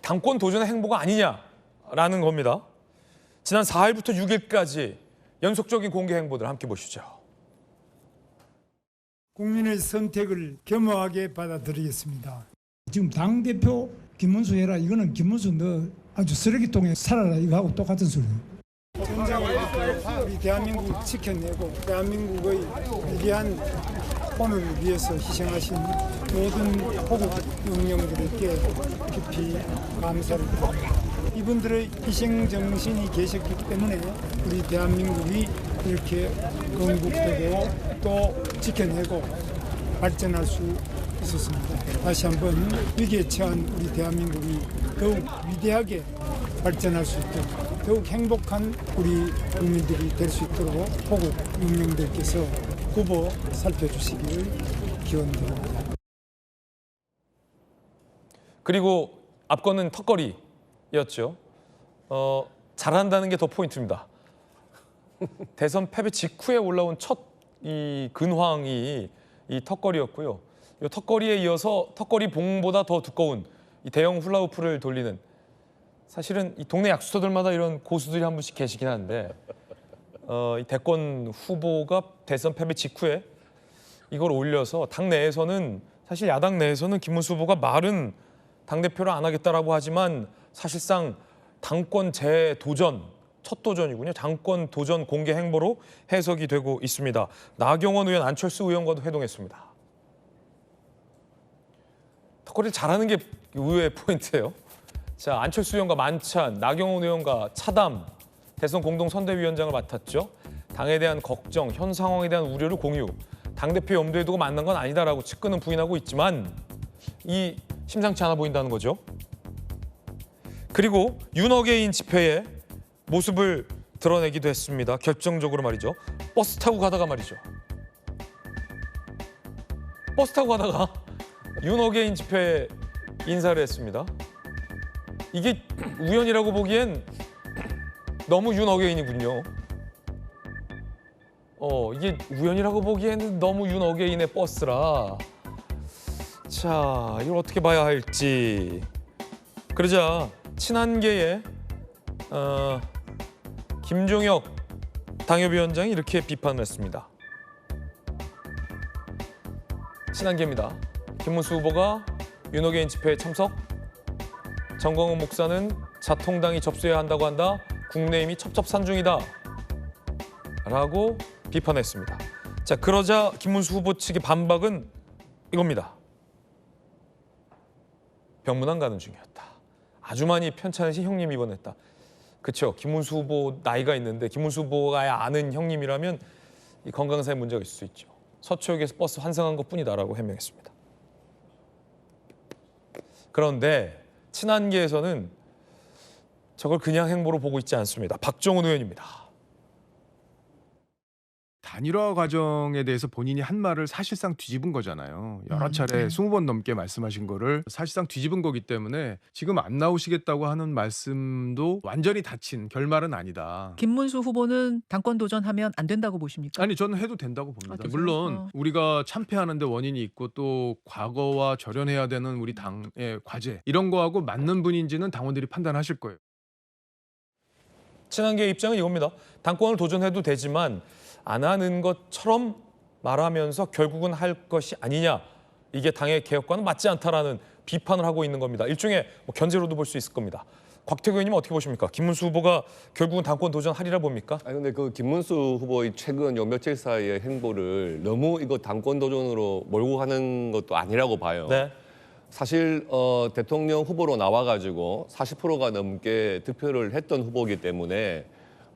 당권 도전의 행보가 아니냐라는 겁니다. 지난 4일부터 6일까지 연속적인 공개 행보들 함께 보시죠. 국민의 선택을 겸허하게 받아들이겠습니다. 지금 당대표 김문수 해라, 이거는 김문수 너 아주 쓰레기통에 살아라 이거 하고 똑같은 소리예요. 우리 대한민국 지켜내고 대한민국의 위대한 오늘을 위해서 희생하신 모든 호국 영령들에게 깊이 감사를 드립니다. 이분들의 희생 정신이 계셨기 때문에 우리 대한민국이 이렇게 건국되고 또 지켜내고 발전할 수 있었습니다. 다시 한번 위기에 처한 우리 대한민국이 더욱 위대하게 발전할 수 있도록, 더욱 행복한 우리 국민들이 될 수 있도록 호국 영령들께서 후보 살펴주시기를 기원드립니다. 그리고 앞거는 턱걸이였죠. 잘한다는 게 더 포인트입니다. 대선 패배 직후에 올라온 첫 이 근황이 이 턱걸이였고요. 이 턱걸이에 이어서 턱걸이 봉보다 더 두꺼운 이 대형 훌라후프를 돌리는, 사실은 이 동네 약수터들마다 이런 고수들이 한 분씩 계시긴 한데, 이 대권 후보가 대선 패배 직후에 이걸 올려서 당 내에서는, 사실 야당 내에서는 김문수 후보가 말은 당대표를 안 하겠다라고 하지만 사실상 당권 재도전, 첫 도전이군요. 당권 도전 공개 행보로 해석이 되고 있습니다. 나경원 의원, 안철수 의원과도 회동했습니다. 턱걸이 잘하는 게 의외의 포인트예요. 자, 안철수 의원과 만찬, 나경원 의원과 차담, 대선 공동선대위원장을 맡았죠. 당에 대한 걱정, 현 상황에 대한 우려를 공유, 당대표 염두에 두고 만난 건 아니다라고 측근은 부인하고 있지만 이 심상치 않아 보인다는 거죠. 그리고 윤어게인 집회의 모습을 드러내기도 했습니다. 결정적으로 말이죠. 버스 타고 가다가 말이죠. 버스 타고 가다가 윤어게인 집회에 인사를 했습니다. 이게 우연이라고 보기엔 너무 윤어게인이군요. 이게 우연이라고 보기에는 너무 윤어게인의 버스라. 자, 이걸 어떻게 봐야 할지. 그러자 친한계의 김종혁 당협위원장이 이렇게 비판을 했습니다. 친한계입니다. 김문수 후보가 윤어게인 집회에 참석, 정광훈 목사는 자통당이 접수해야 한다고 한다. 국내임이 첩첩산중이다. 라고 비판했습니다. 자, 그러자 김문수 후보 측의 반박은 이겁니다. 병문안 가는 중이었다. 아주 많이 편찮으신 형님 입원했다. 그렇죠. 김문수 후보 나이가 있는데 김문수 후보가 아는 형님이라면 이 건강상의 문제가 있을 수 있죠. 서초역에서 버스 환승한 것뿐이다라고 해명했습니다. 그런데 친한계에서는 저걸 그냥 행보로 보고 있지 않습니다. 박정훈 의원입니다. 단일화 과정에 대해서 본인이 한 말을 사실상 뒤집은 거잖아요. 여러 차례 20번 넘게 말씀하신 거를 사실상 뒤집은 거기 때문에 지금 안 나오시겠다고 하는 말씀도 완전히 닫힌 결말은 아니다. 김문수 후보는 당권 도전하면 안 된다고 보십니까? 아니 저는 해도 된다고 봅니다. 그래요? 물론 우리가 참패하는데 원인이 있고 또 과거와 절연해야 되는 우리 당의 과제 이런 거하고 맞는 분인지는 당원들이 판단하실 거예요. 친한계의 입장은 이겁니다. 당권을 도전해도 되지만 안 하는 것처럼 말하면서 결국은 할 것이 아니냐. 이게 당의 개혁과는 맞지 않다라는 비판을 하고 있는 겁니다. 일종의 견제로도 볼 수 있을 겁니다. 곽태규 의원님은 어떻게 보십니까? 김문수 후보가 결국은 당권 도전하리라 봅니까? 아니 근데 그 김문수 후보의 최근 요 며칠 사이의 행보를 너무 이거 당권 도전으로 몰고 가는 것도 아니라고 봐요. 네. 사실 대통령 후보로 나와가지고 40%가 넘게 득표를 했던 후보이기 때문에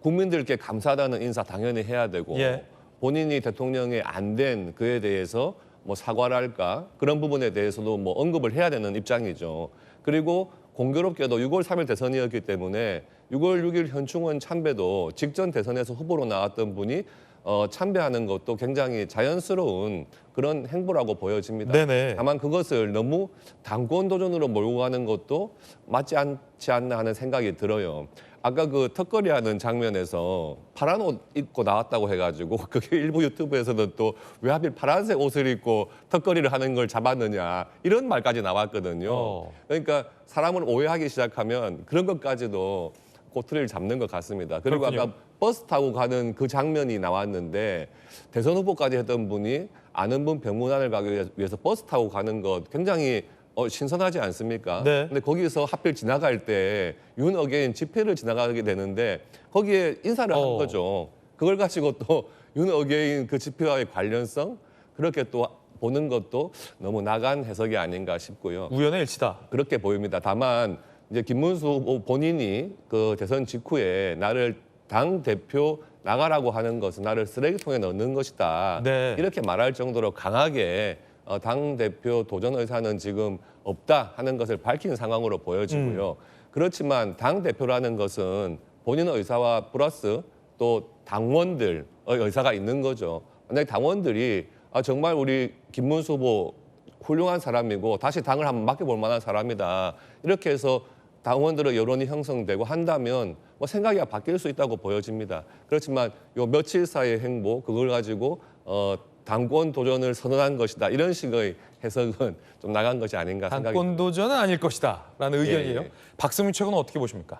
국민들께 감사하다는 인사 당연히 해야 되고 예. 본인이 대통령이 안 된 그에 대해서 뭐 사과를 할까 그런 부분에 대해서도 뭐 언급을 해야 되는 입장이죠. 그리고 공교롭게도 6월 3일 대선이었기 때문에 6월 6일 현충원 참배도 직전 대선에서 후보로 나왔던 분이 참배하는 것도 굉장히 자연스러운 그런 행보라고 보여집니다. 네네. 다만 그것을 너무 당권 도전으로 몰고 가는 것도 맞지 않지 않나 하는 생각이 들어요. 아까 그 턱걸이 하는 장면에서 파란 옷 입고 나왔다고 해가지고 그게 일부 유튜브에서는 또 왜 하필 파란색 옷을 입고 턱걸이를 하는 걸 잡았느냐 이런 말까지 나왔거든요. 그러니까 사람을 오해하기 시작하면 그런 것까지도 꼬투리를 잡는 것 같습니다. 그리고 그렇군요. 아까 버스 타고 가는 그 장면이 나왔는데 대선 후보까지 했던 분이 아는 분 병문안을 가기 위해서 버스 타고 가는 것 굉장히 신선하지 않습니까? 네. 근데 거기서 하필 지나갈 때 윤어게인 집회를 지나가게 되는데 거기에 인사를 한 거죠. 그걸 가지고 또 윤어게인 그 집회와의 관련성 그렇게 또 보는 것도 너무 나간 해석이 아닌가 싶고요. 우연의 일치다. 그렇게 보입니다. 다만 이제 김문수 후보 본인이 그 대선 직후에 나를 당 대표 나가라고 하는 것은 나를 쓰레기통에 넣는 것이다. 네. 이렇게 말할 정도로 강하게 당 대표 도전 의사는 지금 없다 하는 것을 밝힌 상황으로 보여지고요. 그렇지만 당 대표라는 것은 본인의 의사와 플러스 또 당원들의 의사가 있는 거죠. 만약에 당원들이 정말 우리 김문수 후보 훌륭한 사람이고 다시 당을 한번 맡겨볼 만한 사람이다. 이렇게 해서 당원들의 여론이 형성되고 한다면 뭐 생각이 바뀔 수 있다고 보여집니다. 그렇지만 요 며칠 사이의 행보 그걸 가지고 당권 도전을 선언한 것이다. 이런 식의 해석은 좀 나간 것이 아닌가 생각이 당권 도전은 아닐 것이다라는 의견이에요. 예. 박승민 최고는 어떻게 보십니까?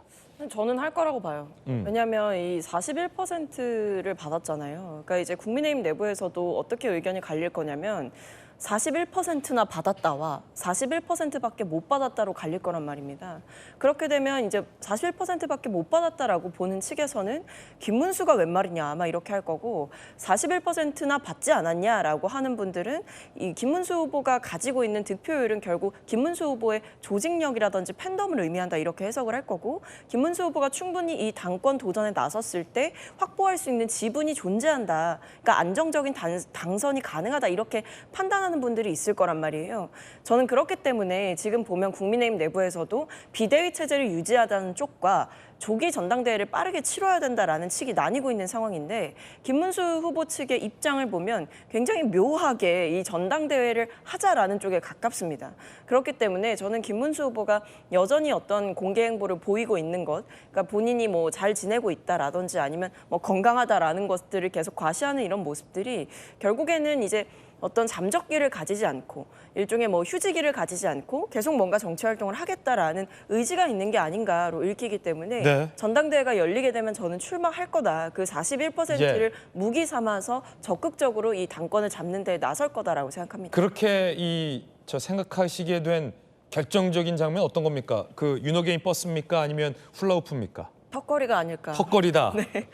저는 할 거라고 봐요. 왜냐하면 이 41%를 받았잖아요. 그러니까 이제 국민의힘 내부에서도 어떻게 의견이 갈릴 거냐면 41%나 받았다와 41%밖에 못 받았다로 갈릴 거란 말입니다. 그렇게 되면 이제 41%밖에 못 받았다라고 보는 측에서는 김문수가 웬 말이냐 아마 이렇게 할 거고 41%나 받지 않았냐라고 하는 분들은 이 김문수 후보가 가지고 있는 득표율은 결국 김문수 후보의 조직력이라든지 팬덤을 의미한다 이렇게 해석을 할 거고 김문수 후보가 충분히 이 당권 도전에 나섰을 때 확보할 수 있는 지분이 존재한다. 그러니까 안정적인 당선이 가능하다 이렇게 판단하는 분들이 있을 거란 말이에요. 저는 그렇기 때문에 지금 보면 국민의힘 내부에서도 비대위 체제를 유지하자는 쪽과 조기 전당대회를 빠르게 치러야 된다라는 측이 나뉘고 있는 상황인데 김문수 후보 측의 입장을 보면 굉장히 묘하게 이 전당대회를 하자라는 쪽에 가깝습니다. 그렇기 때문에 저는 김문수 후보가 여전히 어떤 공개 행보를 보이고 있는 것, 그러니까 본인이 뭐 잘 지내고 있다라든지 아니면 뭐 건강하다라는 것들을 계속 과시하는 이런 모습들이 결국에는 이제 어떤 잠적기를 가지지 않고 일종의 뭐 휴지기를 가지지 않고 계속 뭔가 정치 활동을 하겠다라는 의지가 있는 게 아닌가로 읽히기 때문에 네. 전당대회가 열리게 되면 저는 출마할 거다. 그 41%를 무기 삼아서 적극적으로 이 당권을 잡는 데 나설 거다라고 생각합니다. 그렇게 저 생각하시게 된 결정적인 장면 어떤 겁니까? 그 윤호개인 버스입니까? 아니면 훌라후프입니까? 턱걸이가 아닐까. 턱걸이다. 네.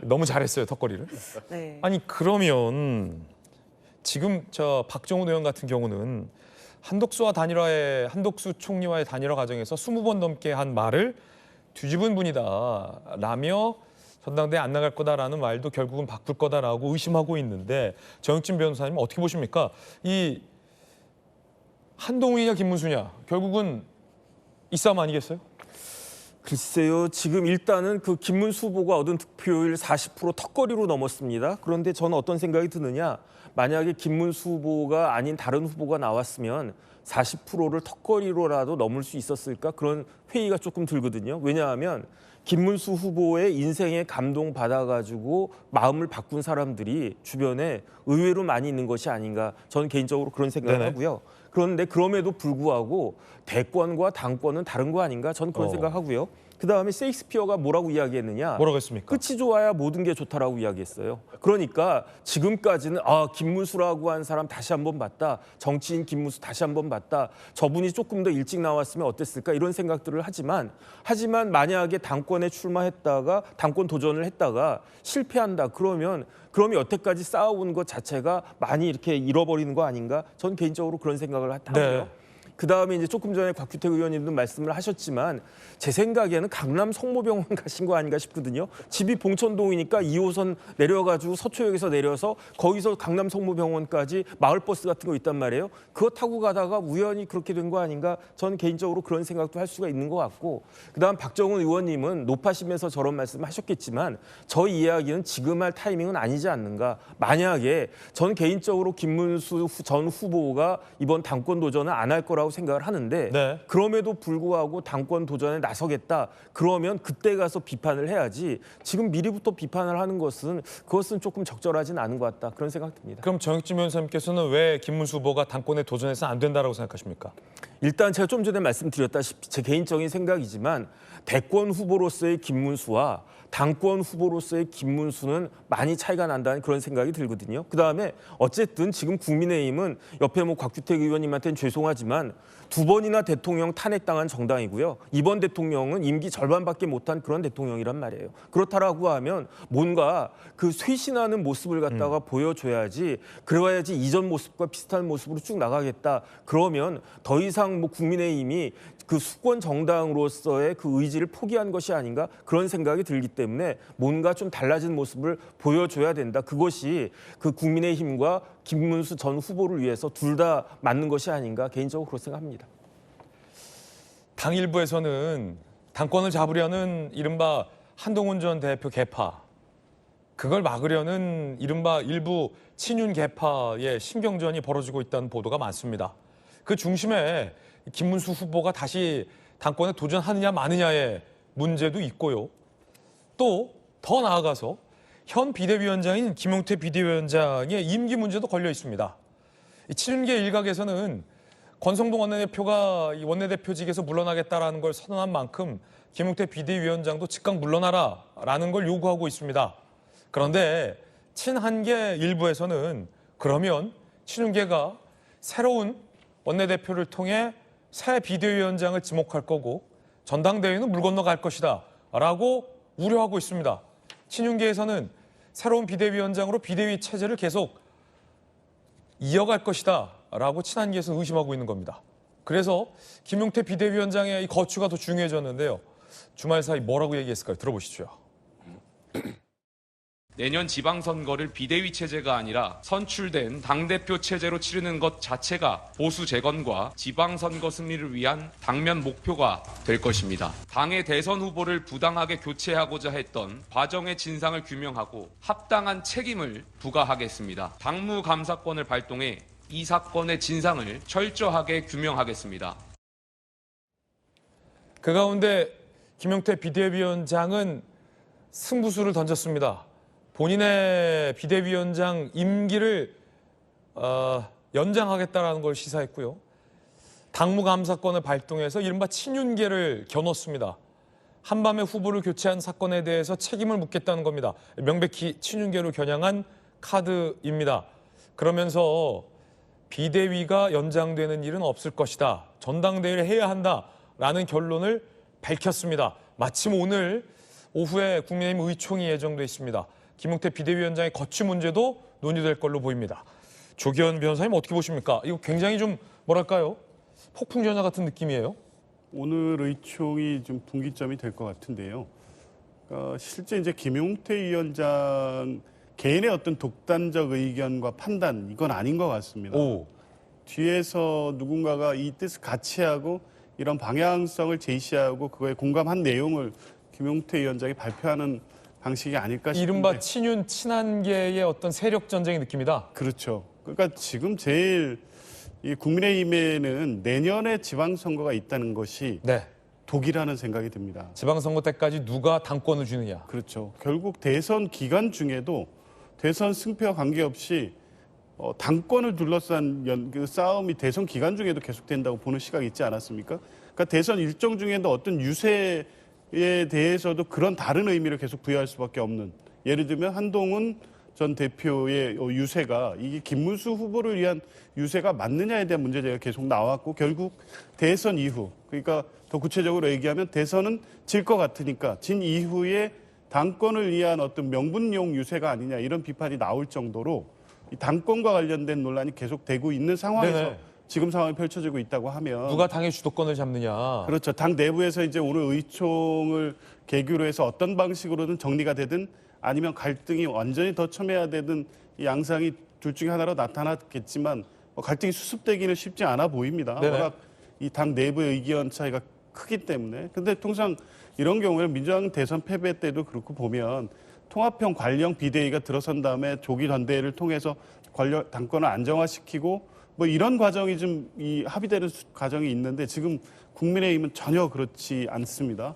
너무 잘했어요, 턱걸이를. 네. 아니 그러면 지금 저 박정훈 의원 같은 경우는 한독수 총리와의 단일화 과정에서 20번 넘게 한 말을 뒤집은 분이다라며 전당대회 안 나갈 거다라는 말도 결국은 바꿀 거다라고 의심하고 있는데 정혁진 변호사님 어떻게 보십니까? 이 한동훈이냐 김문수냐 결국은 이 싸움 아니겠어요? 글쎄요. 지금 일단은 그 김문수 후보가 얻은 득표율 40% 턱걸이로 넘었습니다. 그런데 저는 어떤 생각이 드느냐. 만약에 김문수 후보가 아닌 다른 후보가 나왔으면 40%를 턱걸이로라도 넘을 수 있었을까? 그런 회의가 조금 들거든요. 왜냐하면 김문수 후보의 인생에 감동받아가지고 마음을 바꾼 사람들이 주변에 의외로 많이 있는 것이 아닌가. 저는 개인적으로 그런 생각을 네네. 하고요. 그런데 그럼에도 불구하고 대권과 당권은 다른 거 아닌가? 저는 그런 생각하고요. 그다음에 셰익스피어가 뭐라고 이야기했느냐? 뭐라고 했습니까? 끝이 좋아야 모든 게 좋다라고 이야기했어요. 그러니까 지금까지는 김문수라고 한 사람 다시 한번 봤다. 정치인 김문수 다시 한번 봤다. 저분이 조금 더 일찍 나왔으면 어땠을까 이런 생각들을 하지만 만약에 당권에 출마했다가 당권 도전을 했다가 실패한다. 그러면 여태까지 쌓아온 것 자체가 많이 이렇게 잃어버리는 거 아닌가? 전 개인적으로 그런 생각을 하고요. 네. 그다음에 이제 조금 전에 곽규택 의원님도 말씀을 하셨지만 제 생각에는 강남 성모병원 가신 거 아닌가 싶거든요. 집이 봉천동이니까 2호선 내려가지고 서초역에서 내려서 거기서 강남 성모병원까지 마을버스 같은 거 있단 말이에요. 그거 타고 가다가 우연히 그렇게 된 거 아닌가? 저는 개인적으로 그런 생각도 할 수가 있는 것 같고 그다음 박정훈 의원님은 높아시면서 저런 말씀 하셨겠지만 저 이야기는 지금 할 타이밍은 아니지 않는가. 만약에 저는 개인적으로 김문수 전 후보가 이번 당권 도전을 안 할 거라고 생각을 하는데 네. 그럼에도 불구하고 당권 도전에 나서겠다. 그러면 그때 가서 비판을 해야지 지금 미리부터 비판을 하는 그것은 조금 적절하진 않은 것 같다. 그런 생각 듭니다. 그럼 정혁진 변호사님께서는 왜 김문수 후보가 당권에 도전해서 안 된다라고 생각하십니까? 일단 제가 좀 전에 말씀드렸다시피 제 개인적인 생각이지만 대권 후보로서의 김문수와 당권 후보로서의 김문수는 많이 차이가 난다는 그런 생각이 들거든요. 그다음에 어쨌든 지금 국민의힘은 옆에 곽규택 의원님한테는 죄송하지만 2번이나 대통령 탄핵당한 정당이고요. 이번 대통령은 임기 절반밖에 못한 그런 대통령이란 말이에요. 그렇다라고 하면 뭔가 그 쇄신하는 모습을 갖다가 보여줘야지 그래야지 이전 모습과 비슷한 모습으로 쭉 나가겠다. 그러면 더 이상 국민의힘이 그 수권 정당으로서의 그 의지를 포기한 것이 아닌가 그런 생각이 들기 때문에 뭔가 좀 달라진 모습을 보여줘야 된다. 그것이 그 국민의힘과 김문수 전 후보를 위해서 둘 다 맞는 것이 아닌가 개인적으로 그렇게 생각합니다. 당 일부에서는 당권을 잡으려는 이른바 한동훈 전 대표 개파, 그걸 막으려는 이른바 일부 친윤 개파의 신경전이 벌어지고 있다는 보도가 많습니다. 그 중심에 김문수 후보가 다시 당권에 도전하느냐 마느냐의 문제도 있고요. 또 더 나아가서 현 비대위원장인 김용태 비대위원장의 임기 문제도 걸려 있습니다. 친윤계 일각에서는 권성동 원내대표가 이 원내대표직에서 물러나겠다라는 걸 선언한 만큼 김용태 비대위원장도 즉각 물러나라라는 걸 요구하고 있습니다. 그런데 친한계 일부에서는 그러면 친윤계가 새로운 원내대표를 통해 새 비대위원장을 지목할 거고 전당대회는 물 건너갈 것이다 라고 우려하고 있습니다. 친윤계에서는 새로운 비대위원장으로 비대위 체제를 계속 이어갈 것이다 라고 친한계에서 의심하고 있는 겁니다. 그래서 김용태 비대위원장의 이 거취가 더 중요해졌는데요. 주말 사이 뭐라고 얘기했을까요? 들어보시죠. 내년 지방선거를 비대위 체제가 아니라 선출된 당대표 체제로 치르는 것 자체가 보수 재건과 지방선거 승리를 위한 당면 목표가 될 것입니다. 당의 대선 후보를 부당하게 교체하고자 했던 과정의 진상을 규명하고 합당한 책임을 부과하겠습니다. 당무감사권을 발동해 이 사건의 진상을 철저하게 규명하겠습니다. 그 가운데 김용태 비대위원장은 승부수를 던졌습니다. 본인의 비대위원장 임기를 연장하겠다라는 걸 시사했고요. 당무감사권을 발동해서 이른바 친윤계를 겨눴습니다. 한밤에 후보를 교체한 사건에 대해서 책임을 묻겠다는 겁니다. 명백히 친윤계로 겨냥한 카드입니다. 그러면서 비대위가 연장되는 일은 없을 것이다. 전당대회를 해야 한다라는 결론을 밝혔습니다. 마침 오늘 오후에 국민의힘 의총이 예정돼 있습니다. 김용태 비대위원장의 거취 문제도 논의될 걸로 보입니다. 조기현 변호사님 어떻게 보십니까? 이거 굉장히 좀 뭐랄까요? 폭풍 전야 같은 느낌이에요. 오늘 의총이 좀 분기점이 될 것 같은데요. 실제 이제 김용태 위원장 개인의 어떤 독단적 의견과 판단 이건 아닌 것 같습니다. 뒤에서 누군가가 이 뜻을 같이 하고 이런 방향성을 제시하고 그거에 공감한 내용을 김용태 위원장이 발표하는 방식이 아닐까 싶은데. 이른바 친윤 친한계의 어떤 세력 전쟁의 느낌이다. 그렇죠. 그러니까 지금 제일 이 국민의힘에는 내년에 지방선거가 있다는 것이 네. 독이라는 생각이 듭니다. 지방선거 때까지 누가 당권을 주느냐. 그렇죠. 결국 대선 기간 중에도 대선 승패와 관계없이 당권을 둘러싼 그 싸움이 대선 기간 중에도 계속된다고 보는 시각이 있지 않았습니까? 그러니까 대선 일정 중에도 어떤 유세에 대해서도 그런 다른 의미를 계속 부여할 수밖에 없는. 예를 들면 한동훈 전 대표의 유세가 이게 김문수 후보를 위한 유세가 맞느냐에 대한 문제제가 계속 나왔고 결국 대선 이후 그러니까 더 구체적으로 얘기하면 대선은 질 것 같으니까 진 이후에 당권을 위한 어떤 명분용 유세가 아니냐 이런 비판이 나올 정도로 이 당권과 관련된 논란이 계속되고 있는 상황에서 네네. 지금 상황이 펼쳐지고 있다고 하면 누가 당의 주도권을 잡느냐. 그렇죠. 당 내부에서 이제 오늘 의총을 계기로 해서 어떤 방식으로든 정리가 되든 아니면 갈등이 완전히 더 첨예화되든 이 양상이 둘 중에 하나로 나타났겠지만 갈등이 수습되기는 쉽지 않아 보입니다. 네네. 워낙 이 당 내부의 의견 차이가 크기 때문에. 근데 통상 이런 경우에는 민주당 대선 패배 때도 그렇고 보면 통합형 관령 비대위가 들어선 다음에 조기 전대회를 통해서 당권을 안정화시키고 뭐 이런 과정이 좀 이 합의되는 과정이 있는데 지금 국민의힘은 전혀 그렇지 않습니다.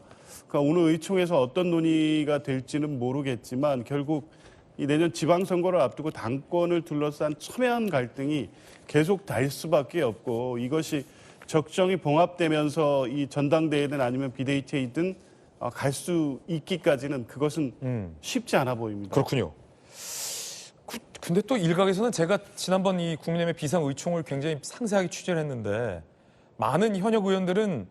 그러니까 오늘 의총에서 어떤 논의가 될지는 모르겠지만 결국 이 내년 지방선거를 앞두고 당권을 둘러싼 첨예한 갈등이 계속 될 수밖에 없고 이것이 적정히 봉합되면서 이 전당대회든 아니면 비대위체이든 갈 수 있기까지는 그것은 쉽지 않아 보입니다. 그렇군요. 근데 또 일각에서는 제가 지난번 이 국민의힘의 비상의총을 굉장히 상세하게 취재를 했는데 많은 현역 의원들은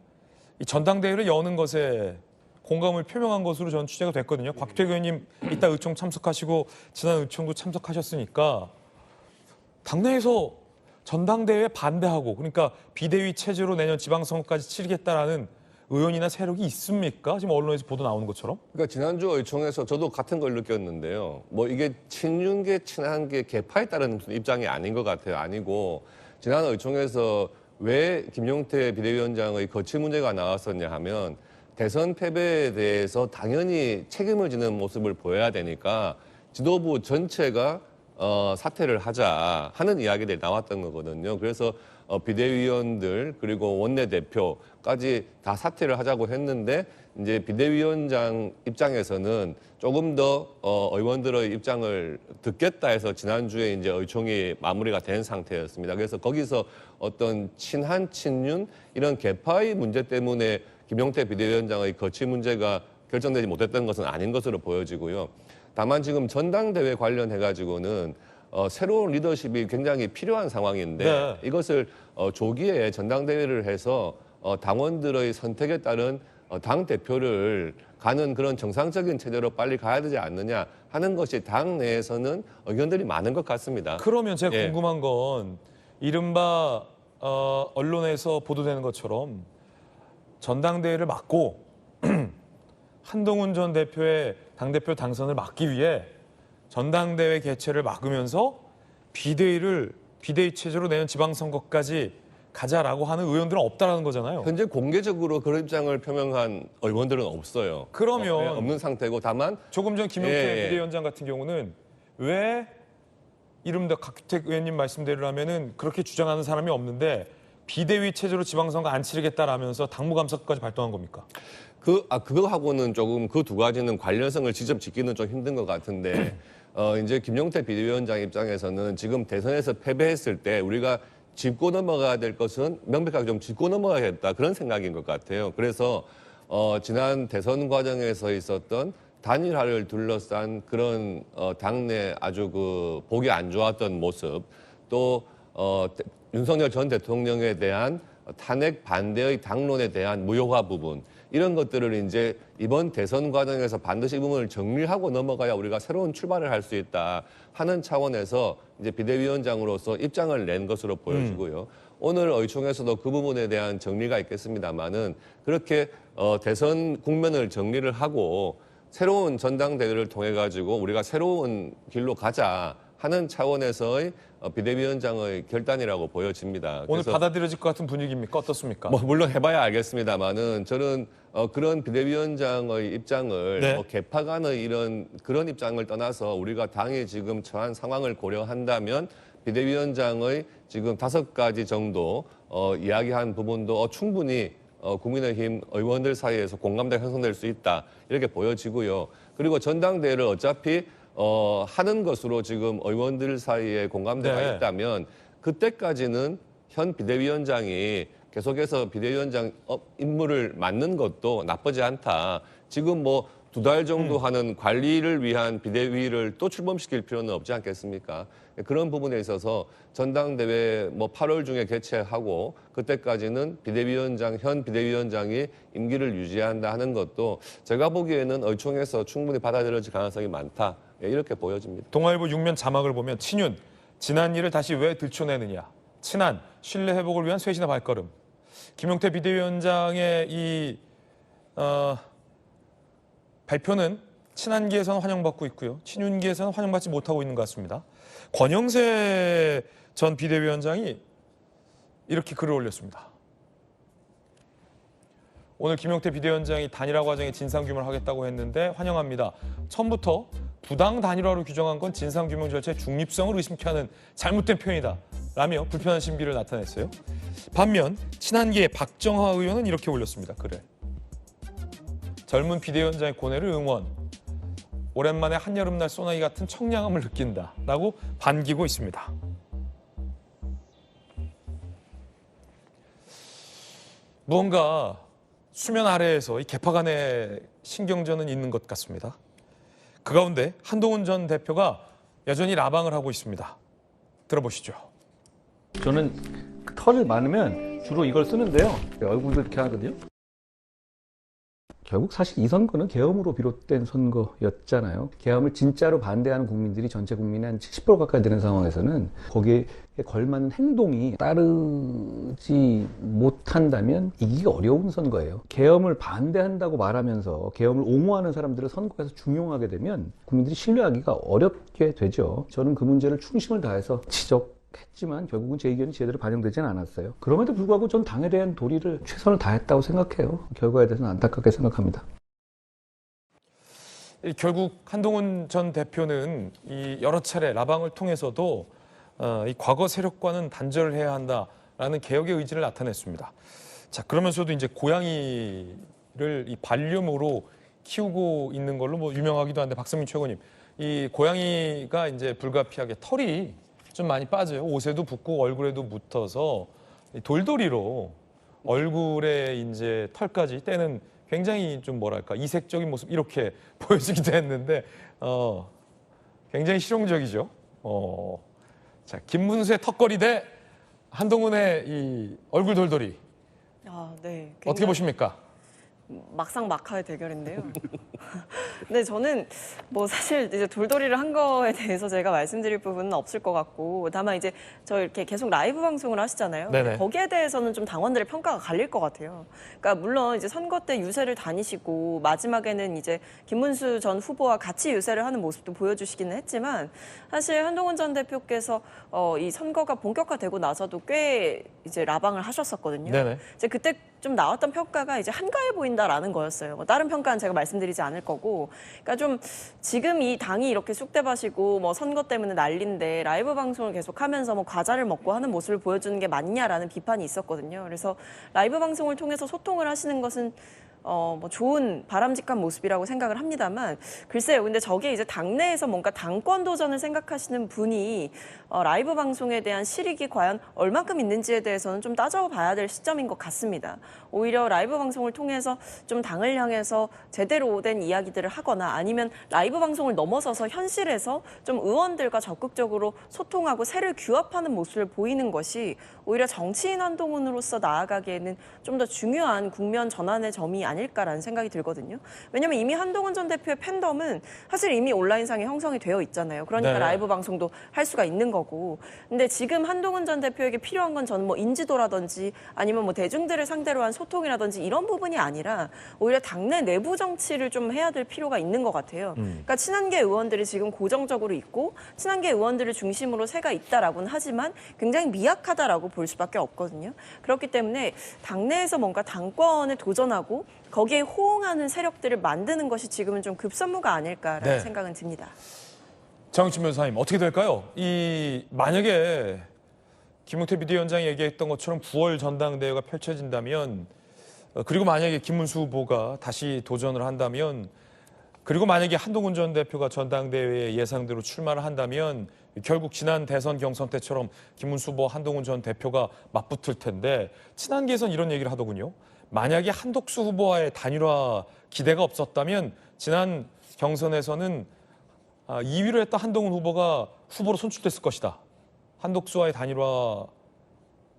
이 전당대회를 여는 것에 공감을 표명한 것으로 저는 취재가 됐거든요. 곽태규 의원님 이따 의총 참석하시고 지난 의총도 참석하셨으니까 당내에서 전당대회에 반대하고 그러니까 비대위 체제로 내년 지방선거까지 치르겠다라는 의원이나 세력이 있습니까? 지금 언론에서 보도 나오는 것처럼? 그러니까 지난주 의총에서 저도 같은 걸 느꼈는데요. 뭐 이게 친윤계, 친한계, 개파에 따른 입장이 아닌 것 같아요. 아니고 지난 의총에서 왜 김용태 비대위원장의 거취 문제가 나왔었냐 하면 대선 패배에 대해서 당연히 책임을 지는 모습을 보여야 되니까 지도부 전체가 사퇴를 하자 하는 이야기들이 나왔던 거거든요. 그래서 비대위원들 그리고 원내대표까지 다 사퇴를 하자고 했는데 이제 비대위원장 입장에서는 조금 더 의원들의 입장을 듣겠다 해서 지난주에 이제 의총이 마무리가 된 상태였습니다. 그래서 거기서 어떤 친한, 친윤 이런 개파의 문제 때문에 김용태 비대위원장의 거취 문제가 결정되지 못했던 것은 아닌 것으로 보여지고요. 다만 지금 전당대회 관련해가지고는 새로운 리더십이 굉장히 필요한 상황인데 네. 이것을 조기에 전당대회를 해서 당원들의 선택에 따른 당 대표를 가는 그런 정상적인 체제로 빨리 가야 되지 않느냐 하는 것이 당 내에서는 의견들이 많은 것 같습니다. 그러면 제가 예. 궁금한 건 이른바 언론에서 보도되는 것처럼 전당대회를 막고 한동훈 전 대표의 당대표 당선을 막기 위해 전당대회 개최를 막으면서 비대위 체제로 내년 지방선거까지 가자라고 하는 의원들은 없다라는 거잖아요. 현재 공개적으로 그런 입장을 표명한 의원들은 없어요. 그러면 없는 상태고 다만 조금 전 김용태 예. 비대위원장 같은 경우는 왜 이른바 각규택 의원님 말씀대로라면은 그렇게 주장하는 사람이 없는데 비대위 체제로 지방선거 안 치르겠다라면서 당무감사까지 발동한 겁니까? 그거하고는 조금 그 두 가지는 관련성을 직접 짓기는 좀 힘든 것 같은데 이제 김용태 비대위원장 입장에서는 지금 대선에서 패배했을 때 우리가 짚고 넘어가야 될 것은 명백하게 좀 짚고 넘어가야겠다 그런 생각인 것 같아요. 그래서 지난 대선 과정에서 있었던 단일화를 둘러싼 그런 당내 아주 그 보기 안 좋았던 모습 또 윤석열 전 대통령에 대한 탄핵 반대의 당론에 대한 무효화 부분 이런 것들을 이제 이번 대선 과정에서 반드시 이 부분을 정리하고 넘어가야 우리가 새로운 출발을 할 수 있다 하는 차원에서 이제 비대위원장으로서 입장을 낸 것으로 보여지고요. 오늘 의총에서도 그 부분에 대한 정리가 있겠습니다만은 그렇게 대선 국면을 정리를 하고 새로운 전당대회를 통해 가지고 우리가 새로운 길로 가자 하는 차원에서의 비대위원장의 결단이라고 보여집니다. 오늘 그래서 받아들여질 것 같은 분위기입니까? 어떻습니까? 뭐 물론 해봐야 알겠습니다만은 저는 그런 비대위원장의 입장을 네. 개파 간의 그런 입장을 떠나서 우리가 당이 지금 처한 상황을 고려한다면 비대위원장의 지금 5가지 정도 이야기한 부분도 충분히 국민의힘 의원들 사이에서 공감대가 형성될 수 있다 이렇게 보여지고요. 그리고 전당대회를 어차피 하는 것으로 지금 의원들 사이에 공감대가 네. 있다면 그때까지는 현 비대위원장이 계속해서 비대위원장 임무를 맡는 것도 나쁘지 않다. 지금 뭐 2달 정도 하는 관리를 위한 비대위를 또 출범시킬 필요는 없지 않겠습니까? 그런 부분에 있어서 전당대회 뭐 8월 중에 개최하고 그때까지는 현 비대위원장이 임기를 유지한다 하는 것도 제가 보기에는 의총에서 충분히 받아들여질 가능성이 많다. 이렇게 보여집니다. 동아일보 6면 자막을 보면 친윤, 지난 일을 다시 왜 들춰내느냐. 친한, 신뢰 회복을 위한 쇄신의 발걸음. 김용태 비대위원장의 이 발표는 친한계에서는 환영받고 있고요. 친윤계에서는 환영받지 못하고 있는 것 같습니다. 권영세 전 비대위원장이 이렇게 글을 올렸습니다. 오늘 김용태 비대위원장이 단일화 과정에 진상규명을 하겠다고 했는데 환영합니다. 처음부터 부당 단일화로 규정한 건 진상규명 절차의 중립성을 의심케 하는 잘못된 표현이다 라며 불편한 심기를 나타냈어요. 반면 친한계의 박정하 의원은 이렇게 올렸습니다. 글을. 젊은 비대위원장의 고뇌를 응원. 오랜만에 한여름날 소나기 같은 청량함을 느낀다라고 반기고 있습니다. 무언가 수면 아래에서 이 개파 간의 신경전은 있는 것 같습니다. 그 가운데 한동훈 전 대표가 여전히 라방을 하고 있습니다. 들어보시죠. 저는 털을 많으면 주로 이걸 쓰는데요. 얼굴도 이렇게 하거든요. 결국 사실 이 선거는 계엄으로 비롯된 선거였잖아요. 계엄을 진짜로 반대하는 국민들이 전체 국민의 한 70% 가까이 되는 상황에서는 거기에 걸맞는 행동이 따르지 못한다면 이기기 어려운 선거예요. 계엄을 반대한다고 말하면서 계엄을 옹호하는 사람들을 선거에서 중용하게 되면 국민들이 신뢰하기가 어렵게 되죠. 저는 그 문제를 충심을 다해서 했지만 결국은 제 의견이 제대로 반영되지는 않았어요. 그럼에도 불구하고 전 당에 대한 도리를 최선을 다했다고 생각해요. 결과에 대해서는 안타깝게 생각합니다. 결국 한동훈 전 대표는 이 여러 차례 라방을 통해서도 이 과거 세력과는 단절을 해야 한다라는 개혁의 의지를 나타냈습니다. 자, 그러면서도 이제 고양이를 이 반려묘로 키우고 있는 걸로 뭐 유명하기도 한데 박성민 최고님, 이 고양이가 이제 불가피하게 털이 좀 많이 빠져요. 옷에도 붙고 얼굴에도 묻어서 돌돌이로 얼굴에 이제 털까지 떼는 굉장히 좀 뭐랄까 이색적인 모습 이렇게 보여지기도 했는데 굉장히 실용적이죠. 자, 김문수의 턱걸이 대 한동훈의 이 얼굴 돌돌이 네. 어떻게 굉장히 보십니까? 막상막하의 대결인데요. 근데 저는 뭐 사실 이제 돌돌이를 한 거에 대해서 제가 말씀드릴 부분은 없을 것 같고, 다만 이제 저 이렇게 계속 라이브 방송을 하시잖아요. 네네. 거기에 대해서는 좀 당원들의 평가가 갈릴 것 같아요. 그러니까 물론 이제 선거 때 유세를 다니시고 마지막에는 이제 김문수 전 후보와 같이 유세를 하는 모습도 보여주시기는 했지만, 사실 한동훈 전 대표께서 이 선거가 본격화되고 나서도 꽤 이제 라방을 하셨었거든요. 네네. 이제 그때 좀 나왔던 평가가 이제 한가해 보인다라는 거였어요. 뭐 다른 평가는 제가 말씀드리지 않을 거고, 그러니까 좀 지금 이 당이 이렇게 쑥대밭이고 뭐 선거 때문에 난리인데 라이브 방송을 계속하면서 뭐 과자를 먹고 하는 모습을 보여주는 게 맞냐라는 비판이 있었거든요. 그래서 라이브 방송을 통해서 소통을 하시는 것은 뭐 좋은 바람직한 모습이라고 생각을 합니다만, 글쎄요. 근데 저게 이제 당내에서 뭔가 당권 도전을 생각하시는 분이 라이브 방송에 대한 실익이 과연 얼만큼 있는지에 대해서는 좀 따져봐야 될 시점인 것 같습니다. 오히려 라이브 방송을 통해서 좀 당을 향해서 제대로 된 이야기들을 하거나, 아니면 라이브 방송을 넘어서서 현실에서 좀 의원들과 적극적으로 소통하고 세를 규합하는 모습을 보이는 것이 오히려 정치인 한동훈으로서 나아가기에는 좀 더 중요한 국면 전환의 점이 아닐까라는 생각이 들거든요. 왜냐하면 이미 한동훈 전 대표의 팬덤은 사실 이미 온라인상에 형성이 되어 있잖아요. 그러니까 네. 라이브 방송도 할 수가 있는 거고. 근데 지금 한동훈 전 대표에게 필요한 건 저는 뭐 인지도라든지 아니면 뭐 대중들을 상대로 한 소통이라든지 이런 부분이 아니라 오히려 당내 내부 정치를 좀 해야 될 필요가 있는 것 같아요. 그러니까 친한계 의원들이 지금 고정적으로 있고 친한계 의원들을 중심으로 세가 있다라고는 하지만 굉장히 미약하다라고 볼 수밖에 없거든요. 그렇기 때문에 당내에서 뭔가 당권에 도전하고 거기에 호응하는 세력들을 만드는 것이 지금은 좀 급선무가 아닐까라는 네. 생각은 듭니다. 장훈진 변호사님 어떻게 될까요? 이 만약에 김용태 비대위원장이 얘기했던 것처럼 9월 전당대회가 펼쳐진다면, 그리고 만약에 김문수 후보가 다시 도전을 한다면, 그리고 만약에 한동훈 전 대표가 전당대회에 예상대로 출마를 한다면 결국 지난 대선 경선 때처럼 김문수 후보, 한동훈 전 대표가 맞붙을 텐데, 친한계에선 이런 얘기를 하더군요. 만약에 한덕수 후보와의 단일화 기대가 없었다면 지난 경선에서는 2위로 했던 한동훈 후보가 후보로 선출됐을 것이다. 한덕수와의 단일화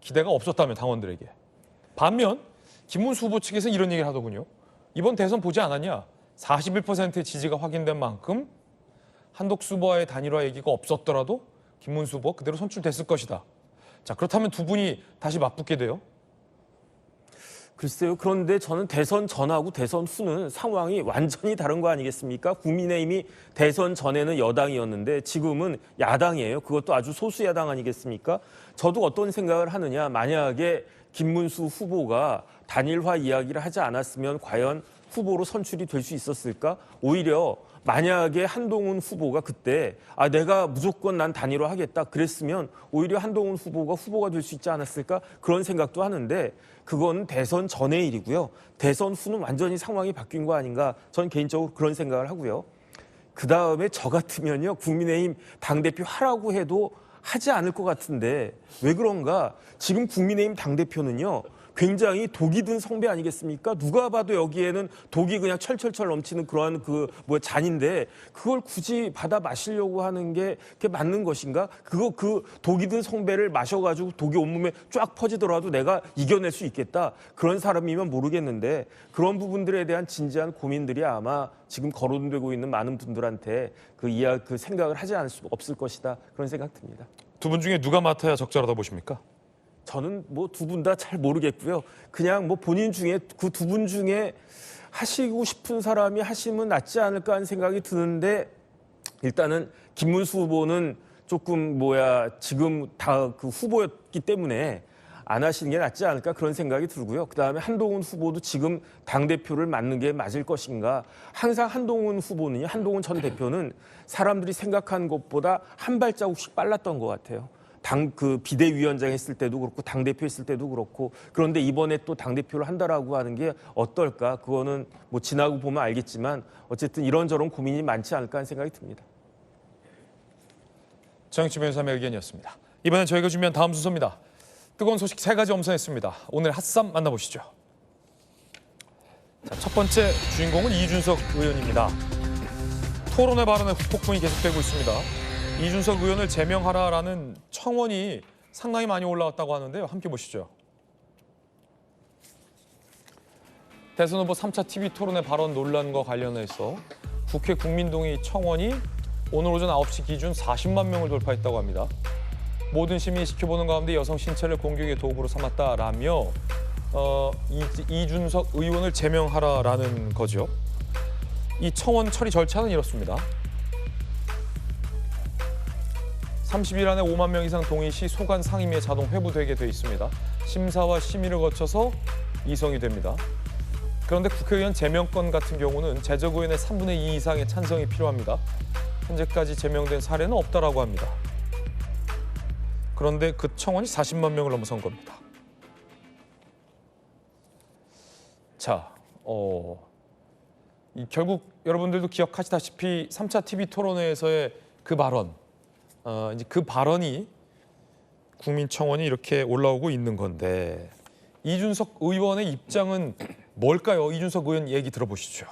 기대가 없었다면 당원들에게. 반면 김문수 후보 측에서 이런 얘기를 하더군요. 이번 대선 보지 않았냐? 41%의 지지가 확인된 만큼 한덕수 후보와의 단일화 얘기가 없었더라도 김문수 후보 그대로 선출됐을 것이다. 자, 그렇다면 두 분이 다시 맞붙게 돼요? 글쎄요. 그런데 저는 대선 전하고 대선 후는 상황이 완전히 다른 거 아니겠습니까? 국민의힘이 대선 전에는 여당이었는데 지금은 야당이에요. 그것도 아주 소수 야당 아니겠습니까? 저도 어떤 생각을 하느냐. 만약에 김문수 후보가 단일화 이야기를 하지 않았으면 과연 후보로 선출이 될 수 있었을까? 오히려 만약에 한동훈 후보가 그때 내가 무조건 난 단일화 하겠다 그랬으면 오히려 한동훈 후보가 후보가 될 수 있지 않았을까? 그런 생각도 하는데 그건 대선 전의 일이고요. 대선 후는 완전히 상황이 바뀐 거 아닌가? 저는 개인적으로 그런 생각을 하고요. 그다음에 저 같으면요. 국민의힘 당대표 하라고 해도 하지 않을 것 같은데 왜 그런가? 지금 국민의힘 당대표는요. 굉장히 독이 든 성배 아니겠습니까? 누가 봐도 여기에는 독이 그냥 철철철 넘치는 그러한 잔인데 그걸 굳이 받아 마시려고 하는 게 그게 맞는 것인가? 그 독이 든 성배를 마셔가지고 독이 온몸에 쫙 퍼지더라도 내가 이겨낼 수 있겠다. 그런 사람이면 모르겠는데 그런 부분들에 대한 진지한 고민들이 아마 지금 거론되고 있는 많은 분들한테 그 생각을 하지 않을 수 없을 것이다. 그런 생각 듭니다. 두 분 중에 누가 맡아야 적절하다 보십니까? 저는 뭐 두 분 다 잘 모르겠고요. 그냥 뭐 본인 중에 그 두 분 중에 하시고 싶은 사람이 하시면 낫지 않을까 하는 생각이 드는데 일단은 김문수 후보는 조금 지금 다 그 후보였기 때문에 안 하시는 게 낫지 않을까 그런 생각이 들고요. 그다음에 한동훈 후보도 지금 당대표를 맡는 게 맞을 것인가. 항상 한동훈 전 대표는 사람들이 생각하는 것보다 한 발자국씩 빨랐던 것 같아요. 비대위원장 했을 때도 그렇고 당대표 했을 때도 그렇고 그런데 이번에 또 당대표를 한다라고 하는 게 어떨까? 그거는 뭐 지나고 보면 알겠지만 어쨌든 이런저런 고민이 많지 않을까 하는 생각이 듭니다. 정영진 변호사의 의견이었습니다. 이번엔 저희가 준비한 다음 순서입니다. 뜨거운 소식 3가지 엄선했습니다. 오늘 핫쌈 만나보시죠. 자, 첫 번째 주인공은 이준석 의원입니다. 토론회 발언의 후폭풍이 계속되고 있습니다. 이준석 의원을 제명하라라는 청원이 상당히 많이 올라왔다고 하는데요. 함께 보시죠. 대선 후보 3차 TV 토론회 발언 논란과 관련해서 국회 국민동의 청원이 오늘 오전 9시 기준 40만 명을 돌파했다고 합니다. 모든 시민이 지켜보는 가운데 여성 신체를 공격의 도구로 삼았다라며 이준석 의원을 제명하라라는 거죠. 이 청원 처리 절차는 이렇습니다. 30일 안에 5만 명 이상 동의 시 소관 상임위에 자동 회부되게 돼 있습니다. 심사와 심의를 거쳐서 이송이 됩니다. 그런데 국회의원 제명권 같은 경우는 재적 의원의 3분의 2 이상의 찬성이 필요합니다. 현재까지 제명된 사례는 없다라고 합니다. 그런데 그 청원이 40만 명을 넘어선 겁니다. 자, 결국 여러분들도 기억하시다시피 3차 TV 토론회에서의 그 발언, 이제 그 발언이 국민청원이 이렇게 올라오고 있는 건데 이준석 의원의 입장은 뭘까요? 이준석 의원 얘기 들어보시죠.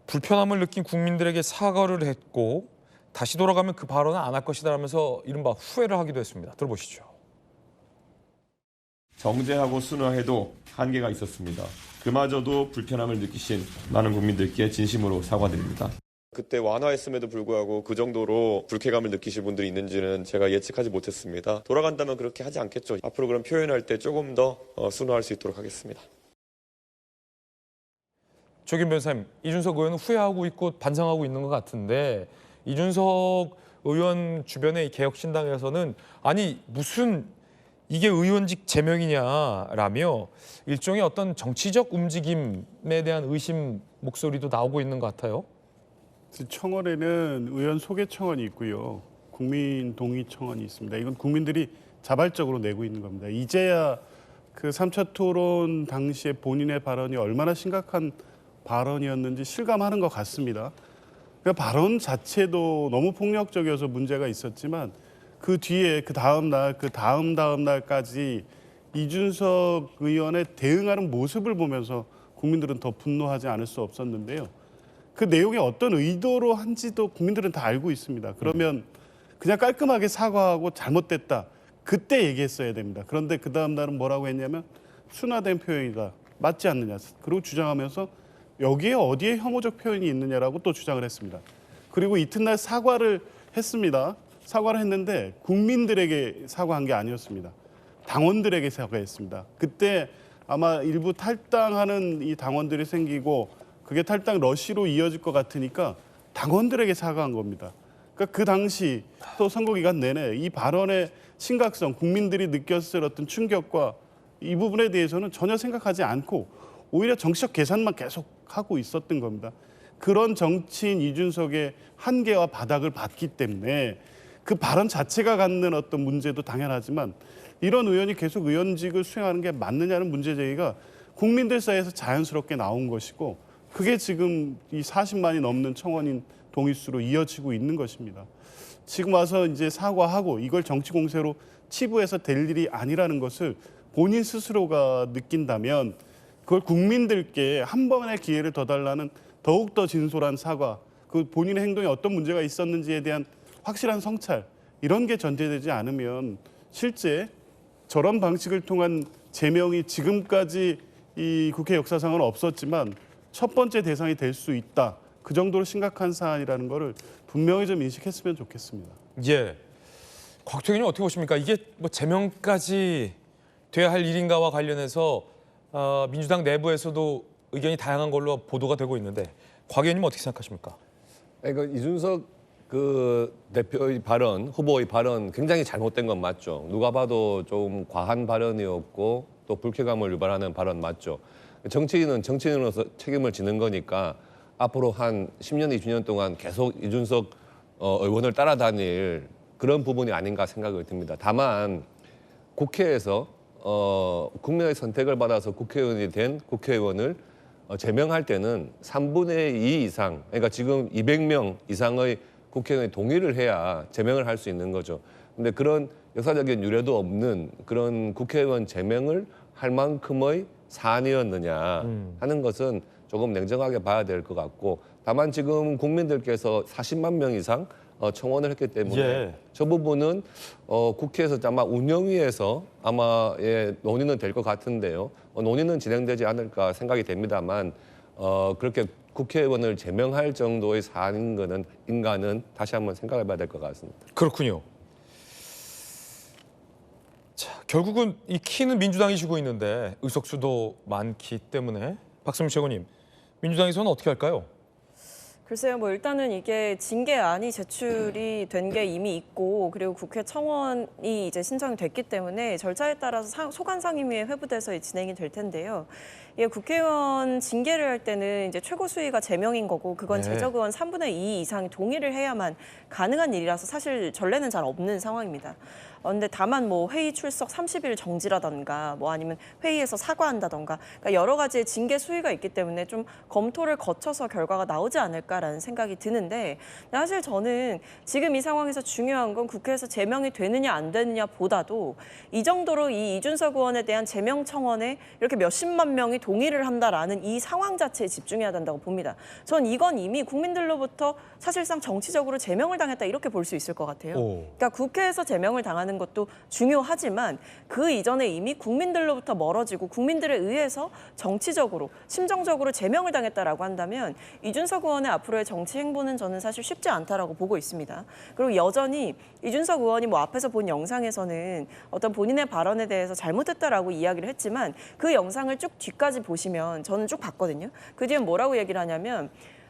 불편함을 느낀 국민들에게 사과를 했고 다시 돌아가면 그 발언은 안 할 것이다라면서 이른바 후회를 하기도 했습니다. 들어보시죠. 정제하고 순화해도 한계가 있었습니다. 그마저도 불편함을 느끼신 많은 국민들께 진심으로 사과드립니다. 그때 완화했음에도 불구하고 그 정도로 불쾌감을 느끼실 분들이 있는지는 제가 예측하지 못했습니다. 돌아간다면 그렇게 하지 않겠죠. 앞으로 그런 표현할 때 조금 더 순화할 수 있도록 하겠습니다. 조김 변호사님, 이준석 의원은 후회하고 있고 반성하고 있는 것 같은데 이준석 의원 주변의 개혁신당에서는 아니 무슨 이게 의원직 제명이냐라며 일종의 어떤 정치적 움직임에 대한 의심 목소리도 나오고 있는 것 같아요. 청원에는 의원 소개 청원이 있고요. 국민 동의 청원이 있습니다. 이건 국민들이 자발적으로 내고 있는 겁니다. 이제야 그 3차 토론 당시에 본인의 발언이 얼마나 심각한 발언이었는지 실감하는 것 같습니다. 그러니까 발언 자체도 너무 폭력적이어서 문제가 있었지만 그 뒤에 그 다음 날, 그 다음 날까지 이준석 의원의 대응하는 모습을 보면서 국민들은 더 분노하지 않을 수 없었는데요. 그 내용이 어떤 의도로 한지도 국민들은 다 알고 있습니다. 그러면 그냥 깔끔하게 사과하고 잘못됐다. 그때 얘기했어야 됩니다. 그런데 그 다음 날은 뭐라고 했냐면 순화된 표현이다. 맞지 않느냐. 그리고 주장하면서 여기에 어디에 혐오적 표현이 있느냐라고 또 주장을 했습니다. 그리고 이튿날 사과를 했습니다. 사과를 했는데 국민들에게 사과한 게 아니었습니다. 당원들에게 사과했습니다. 그때 아마 일부 탈당하는 이 당원들이 생기고 그게 탈당 러시로 이어질 것 같으니까 당원들에게 사과한 겁니다. 그러니까 그 당시 또 선거 기간 내내 이 발언의 심각성, 국민들이 느꼈을 어떤 충격과 이 부분에 대해서는 전혀 생각하지 않고 오히려 정치적 계산만 계속 하고 있었던 겁니다. 그런 정치인 이준석의 한계와 바닥을 봤기 때문에 그 발언 자체가 갖는 어떤 문제도 당연하지만 이런 의원이 계속 의원직을 수행하는 게 맞느냐는 문제 제기가 국민들 사이에서 자연스럽게 나온 것이고 그게 지금 이 40만이 넘는 청원인 동의수로 이어지고 있는 것입니다. 지금 와서 이제 사과하고 이걸 정치 공세로 치부해서 될 일이 아니라는 것을 본인 스스로가 느낀다면 그걸 국민들께 한 번의 기회를 더 달라는 더욱더 진솔한 사과, 그 본인의 행동에 어떤 문제가 있었는지에 대한 확실한 성찰 이런 게 전제되지 않으면 실제 저런 방식을 통한 제명이 지금까지 이 국회 역사상은 없었지만 첫 번째 대상이 될 수 있다. 그 정도로 심각한 사안이라는 거를 분명히 좀 인식했으면 좋겠습니다. 예, 곽태균님 어떻게 보십니까? 이게 뭐 제명까지 돼야 할 일인가와 관련해서 민주당 내부에서도 의견이 다양한 걸로 보도가 되고 있는데 곽 의원님 어떻게 생각하십니까? 그러니까 이준석 그 대표의 발언, 후보의 발언 굉장히 잘못된 건 맞죠. 누가 봐도 좀 과한 발언이었고 또 불쾌감을 유발하는 발언 맞죠. 정치인은 정치인으로서 책임을 지는 거니까 앞으로 한 10년, 20년 동안 계속 이준석 의원을 따라다닐 그런 부분이 아닌가 생각이 듭니다. 다만 국회에서 국민의 선택을 받아서 국회의원이 된 국회의원을 제명할 때는 3분의 2 이상, 그러니까 지금 200명 이상의 국회의원이 동의를 해야 제명을 할 수 있는 거죠. 근데 그런 역사적인 유례도 없는 그런 국회의원 제명을 할 만큼의 사안이었느냐 하는 것은 조금 냉정하게 봐야 될 것 같고 다만 지금 국민들께서 40만 명 이상 청원을 했기 때문에 예. 저 부분은 국회에서 아마 운영위에서 아마 논의는 될 것 같은데요. 논의는 진행되지 않을까 생각이 됩니다만 그렇게 국회의원을 제명할 정도의 사안인 거는 인간은 다시 한번 생각해봐야 될 것 같습니다. 그렇군요. 자, 결국은 이 키는 민주당이 쥐고 있는데 의석수도 많기 때문에 박성민 최고님, 민주당에서는 어떻게 할까요? 글쎄요, 뭐 일단은 이게 징계안이 제출이 된 게 이미 있고 그리고 국회 청원이 이제 신청이 됐기 때문에 절차에 따라서 소관상임위에 회부돼서 진행이 될 텐데요. 예, 국회의원 징계를 할 때는 이제 최고 수위가 제명인 거고 그건 네. 재적 의원 3분의 2 이상이 동의를 해야만 가능한 일이라서 사실 전례는 잘 없는 상황입니다. 근데 다만 뭐 회의 출석 30일 정지라던가 뭐 아니면 회의에서 사과한다던가 그러니까 여러 가지의 징계 수위가 있기 때문에 좀 검토를 거쳐서 결과가 나오지 않을까라는 생각이 드는데 사실 저는 지금 이 상황에서 중요한 건 국회에서 제명이 되느냐 안 되느냐 보다도 이 정도로 이 이준석 의원에 대한 제명 청원에 이렇게 몇십만 명이 동의를 한다라는 이 상황 자체에 집중해야 된다고 봅니다. 전 이건 이미 국민들로부터 사실상 정치적으로 제명을 당했다 이렇게 볼 수 있을 것 같아요. 그러니까 국회에서 제명을 당하는 것도 중요하지만 그 이전에 이미 국민들로부터 멀어지고 국민들에 의해서 정치적으로 심정적으로 제명을 당했다라고 한다면 이준석 의원의 앞으로의 정치 행보는 저는 사실 쉽지 않다라고 보고 있습니다. 그리고 여전히 이준석 의원이 뭐 앞에서 본 영상에서는 어떤 본인의 발언에 대해서 잘못했다라고 이야기를 했지만 그 영상을 쭉 뒤까지 보시면 저는 쭉 봤거든요. 그 뒤에 뭐라고 얘기를 하냐면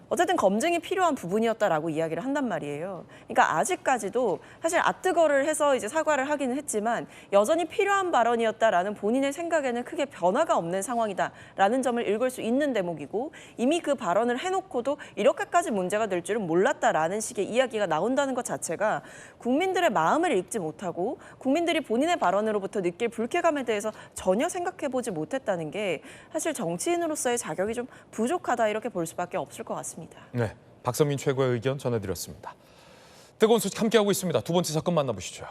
어쨌든 검증이 필요한 부분이었다라고 이야기를 한단 말이에요. 그러니까 아직까지도 사실 아뜨거를 해서 이제 사과를 하기는 했지만 여전히 필요한 발언이었다라는 본인의 생각에는 크게 변화가 없는 상황이다라는 점을 읽을 수 있는 대목이고 이미 그 발언을 해놓고도 이렇게까지 문제가 될 줄은 몰랐다라는 식의 이야기가 나온다는 것 자체가 국민들의 마음을 읽지 못하고 국민들이 본인의 발언으로부터 느낄 불쾌감에 대해서 전혀 생각해보지 못했다는 게 사실 정치인으로서의 자격이 좀 부족하다 이렇게 볼 수밖에 없을 것 같습니다. 네, 박성민 최고의 의견 전해드렸습니다. 뜨거운 소식 함께하고 있습니다. 두 번째 사건 만나보시죠.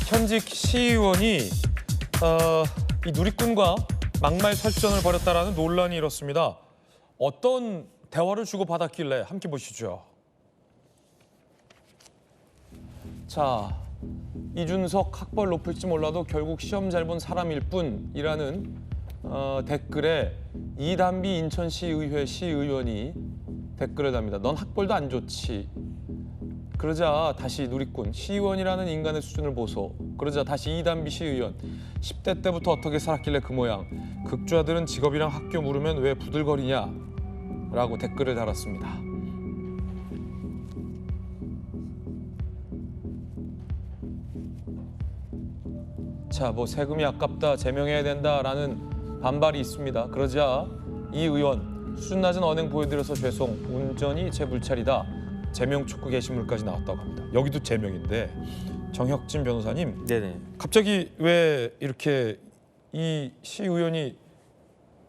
현직 시의원이 이 누리꾼과 막말 설전을 벌였다라는 논란이 일었습니다. 어떤 대화를 주고받았길래 함께 보시죠. 자, 이준석 학벌 높을지 몰라도 결국 시험 잘 본 사람일 뿐이라는 댓글에 이단비 인천시의회 시의원이 댓글을 답니다. 넌 학벌도 안 좋지. 그러자 다시 누리꾼 시의원이라는 인간의 수준을 보소. 그러자 다시 이단비 시의원 10대 때부터 어떻게 살았길래 그 모양. 극좌들은 직업이랑 학교 물으면 왜 부들거리냐 라고 댓글을 달았습니다. 자, 뭐 세금이 아깝다, 제명해야 된다라는 반발이 있습니다. 그러자 이 의원 수준 낮은 언행 보여드려서 죄송, 운전이 제 불찰이다. 제명 촉구 게시물까지 나왔다고 합니다. 여기도 제명인데 정혁진 변호사님, 네네. 갑자기 왜 이렇게 이 시의원이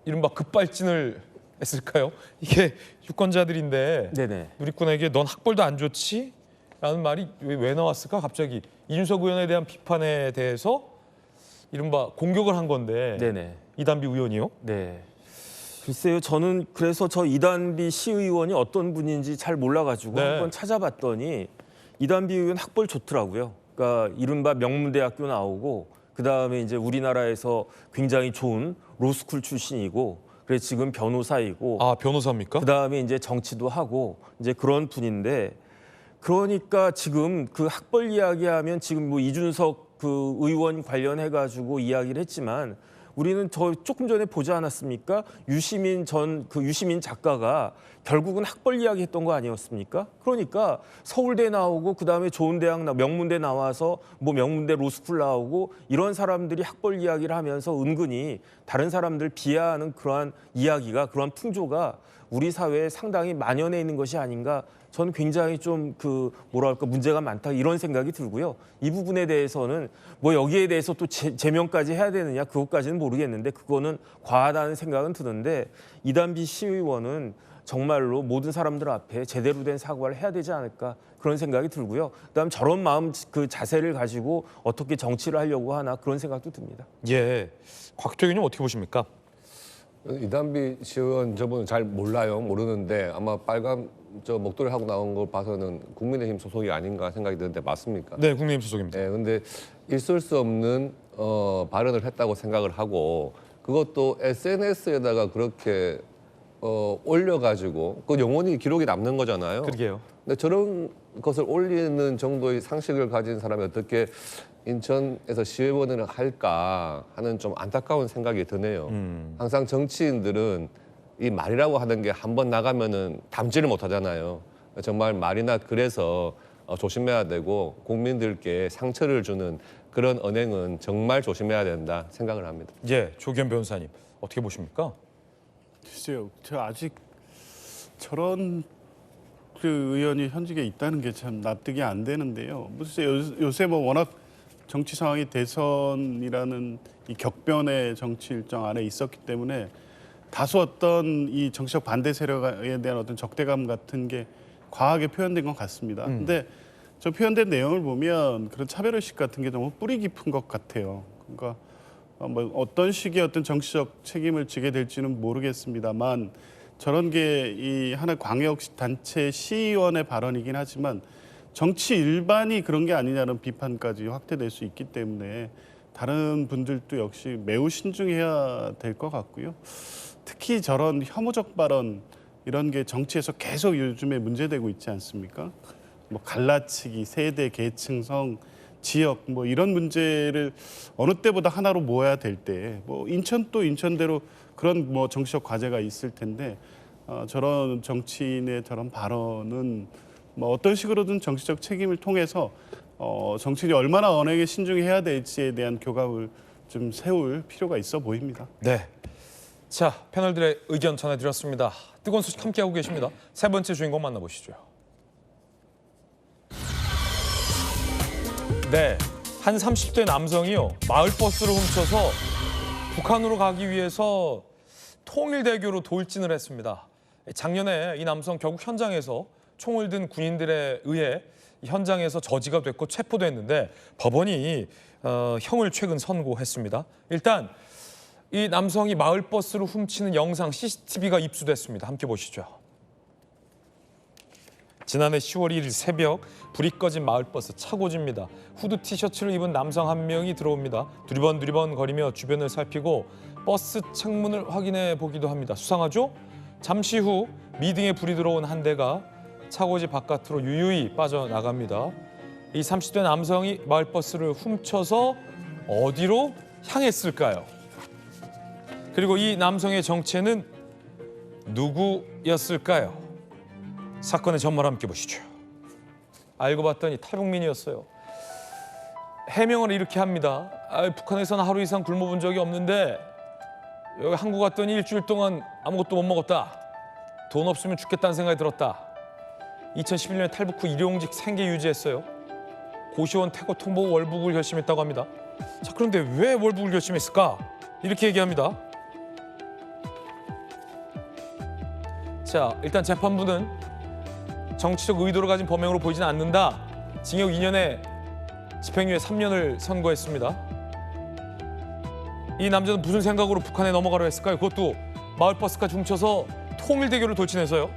이른바 급발진을 했을까요? 이게 유권자들인데 네네. 누리꾼에게 넌 학벌도 안 좋지? 라는 말이 왜 나왔을까? 갑자기 이준석 의원에 대한 비판에 대해서 이른바 공격을 한 건데 네네. 이단비 의원이요? 네. 글쎄요, 저는 그래서 저 이단비 시의원이 어떤 분인지 잘 몰라가지고 네. 한번 찾아봤더니 이단비 의원 학벌 좋더라고요. 그러니까 이른바 명문대학교 나오고 그 다음에 이제 우리나라에서 굉장히 좋은 로스쿨 출신이고 그래서 지금 변호사이고. 아, 변호사입니까? 그 다음에 이제 정치도 하고 이제 그런 분인데 그러니까 지금 그 학벌 이야기하면 지금 뭐 이준석 그 의원 관련해 가지고 이야기를 했지만. 우리는 저 조금 전에 보지 않았습니까? 유시민 작가가 결국은 학벌 이야기했던 거 아니었습니까? 그러니까 서울대 나오고 그다음에 좋은 대학 명문대 나와서 뭐 명문대 로스쿨 나오고 이런 사람들이 학벌 이야기를 하면서 은근히 다른 사람들 비하하는 그러한 이야기가 그러한 풍조가 우리 사회에 상당히 만연해 있는 것이 아닌가. 저는 굉장히 좀 문제가 많다 이런 생각이 들고요. 이 부분에 대해서는 뭐 여기에 대해서 또 제명까지 해야 되느냐 그것까지는 모르겠는데 그거는 과하다는 생각은 드는데 이단비 시의원은 정말로 모든 사람들 앞에 제대로 된 사과를 해야 되지 않을까 그런 생각이 들고요. 그다음 저런 마음 그 자세를 가지고 어떻게 정치를 하려고 하나 그런 생각도 듭니다. 예, 곽 대표님 어떻게 보십니까? 이단비 시의원 저분은 잘 모르는데 아마 빨간 저 목도리 하고 나온 걸 봐서는 국민의힘 소속이 아닌가 생각이 드는데 맞습니까? 네, 국민의힘 소속입니다. 네, 근데 있을 수 없는 발언을 했다고 생각을 하고 그것도 SNS에다가 그렇게 올려가지고 그 영원히 기록이 남는 거잖아요. 그러게요. 근데 저런 것을 올리는 정도의 상식을 가진 사람이 어떻게 인천에서 시의원을 할까 하는 좀 안타까운 생각이 드네요. 항상 정치인들은 이 말이라고 하는 게 한 번 나가면은 담지를 못하잖아요. 정말 말이나 그래서 조심해야 되고 국민들께 상처를 주는 그런 언행은 정말 조심해야 된다 생각을 합니다. 예, 조기현 변호사님 어떻게 보십니까? 글쎄요, 저 아직 저런 그 의원이 현직에 있다는 게 참 납득이 안 되는데요. 무슨 요새 뭐 워낙 정치 상황이 대선이라는 이 격변의 정치 일정 안에 있었기 때문에 다소 어떤 이 정치적 반대 세력에 대한 어떤 적대감 같은 게 과하게 표현된 것 같습니다. 근데 저 표현된 내용을 보면 그런 차별의식 같은 게 너무 뿌리 깊은 것 같아요. 그러니까 뭐 어떤 식의 어떤 정치적 책임을 지게 될지는 모르겠습니다만 저런 게 이 하나 광역 단체 시의원의 발언이긴 하지만 정치 일반이 그런 게 아니냐는 비판까지 확대될 수 있기 때문에 다른 분들도 역시 매우 신중해야 될 것 같고요. 특히 저런 혐오적 발언 이런 게 정치에서 계속 요즘에 문제되고 있지 않습니까? 뭐 갈라치기, 세대, 계층성, 지역 뭐 이런 문제를 어느 때보다 하나로 모아야 될 때 뭐 인천 또 인천대로 그런 뭐 정치적 과제가 있을 텐데 저런 정치인의 저런 발언은 뭐 어떤 식으로든 정치적 책임을 통해서 정치인이 얼마나 언행에 신중해야 될지에 대한 교감을 좀 세울 필요가 있어 보입니다. 네. 자, 패널들의 의견 전해드렸습니다. 뜨거운 소식 함께하고 계십니다. 세 번째 주인공 만나보시죠. 네, 한 30대 남성이요. 마을버스를 훔쳐서 북한으로 가기 위해서 통일대교로 돌진을 했습니다. 작년에 이 남성 결국 현장에서 총을 든 군인들에 의해 현장에서 저지가 됐고 체포됐는데 법원이 형을 최근 선고했습니다. 일단 이 남성이 마을버스를 훔치는 영상 CCTV가 입수됐습니다. 함께 보시죠. 지난해 10월 1일 새벽 불이 꺼진 마을버스 차고지입니다. 후드 티셔츠를 입은 남성 한 명이 들어옵니다. 두리번 거리며 주변을 살피고 버스 창문을 확인해 보기도 합니다. 수상하죠? 잠시 후 미등에 불이 들어온 한 대가 차고지 바깥으로 유유히 빠져나갑니다. 이 30대 남성이 마을버스를 훔쳐서 어디로 향했을까요? 그리고 이 남성의 정체는 누구였을까요? 사건의 전말 함께 보시죠. 알고 봤더니 탈북민이었어요. 해명을 이렇게 합니다. 북한에서는 하루 이상 굶어본 적이 없는데 여기 한국 왔더니 일주일 동안 아무것도 못 먹었다. 돈 없으면 죽겠다는 생각이 들었다. 2011년에 탈북 후 일용직 생계 유지했어요. 고시원 퇴거 통보 월북을 결심했다고 합니다. 자, 그런데 왜 월북을 결심했을까? 이렇게 얘기합니다. 자, 일단 재판부는 정치적 의도를 가진 범행으로 보이지는 않는다. 징역 2년에 집행유예 3년을 선고했습니다. 이 남자는 무슨 생각으로 북한에 넘어가려 했을까요? 그것도 마을버스까지 훔쳐서 통일대교를 돌진해서요.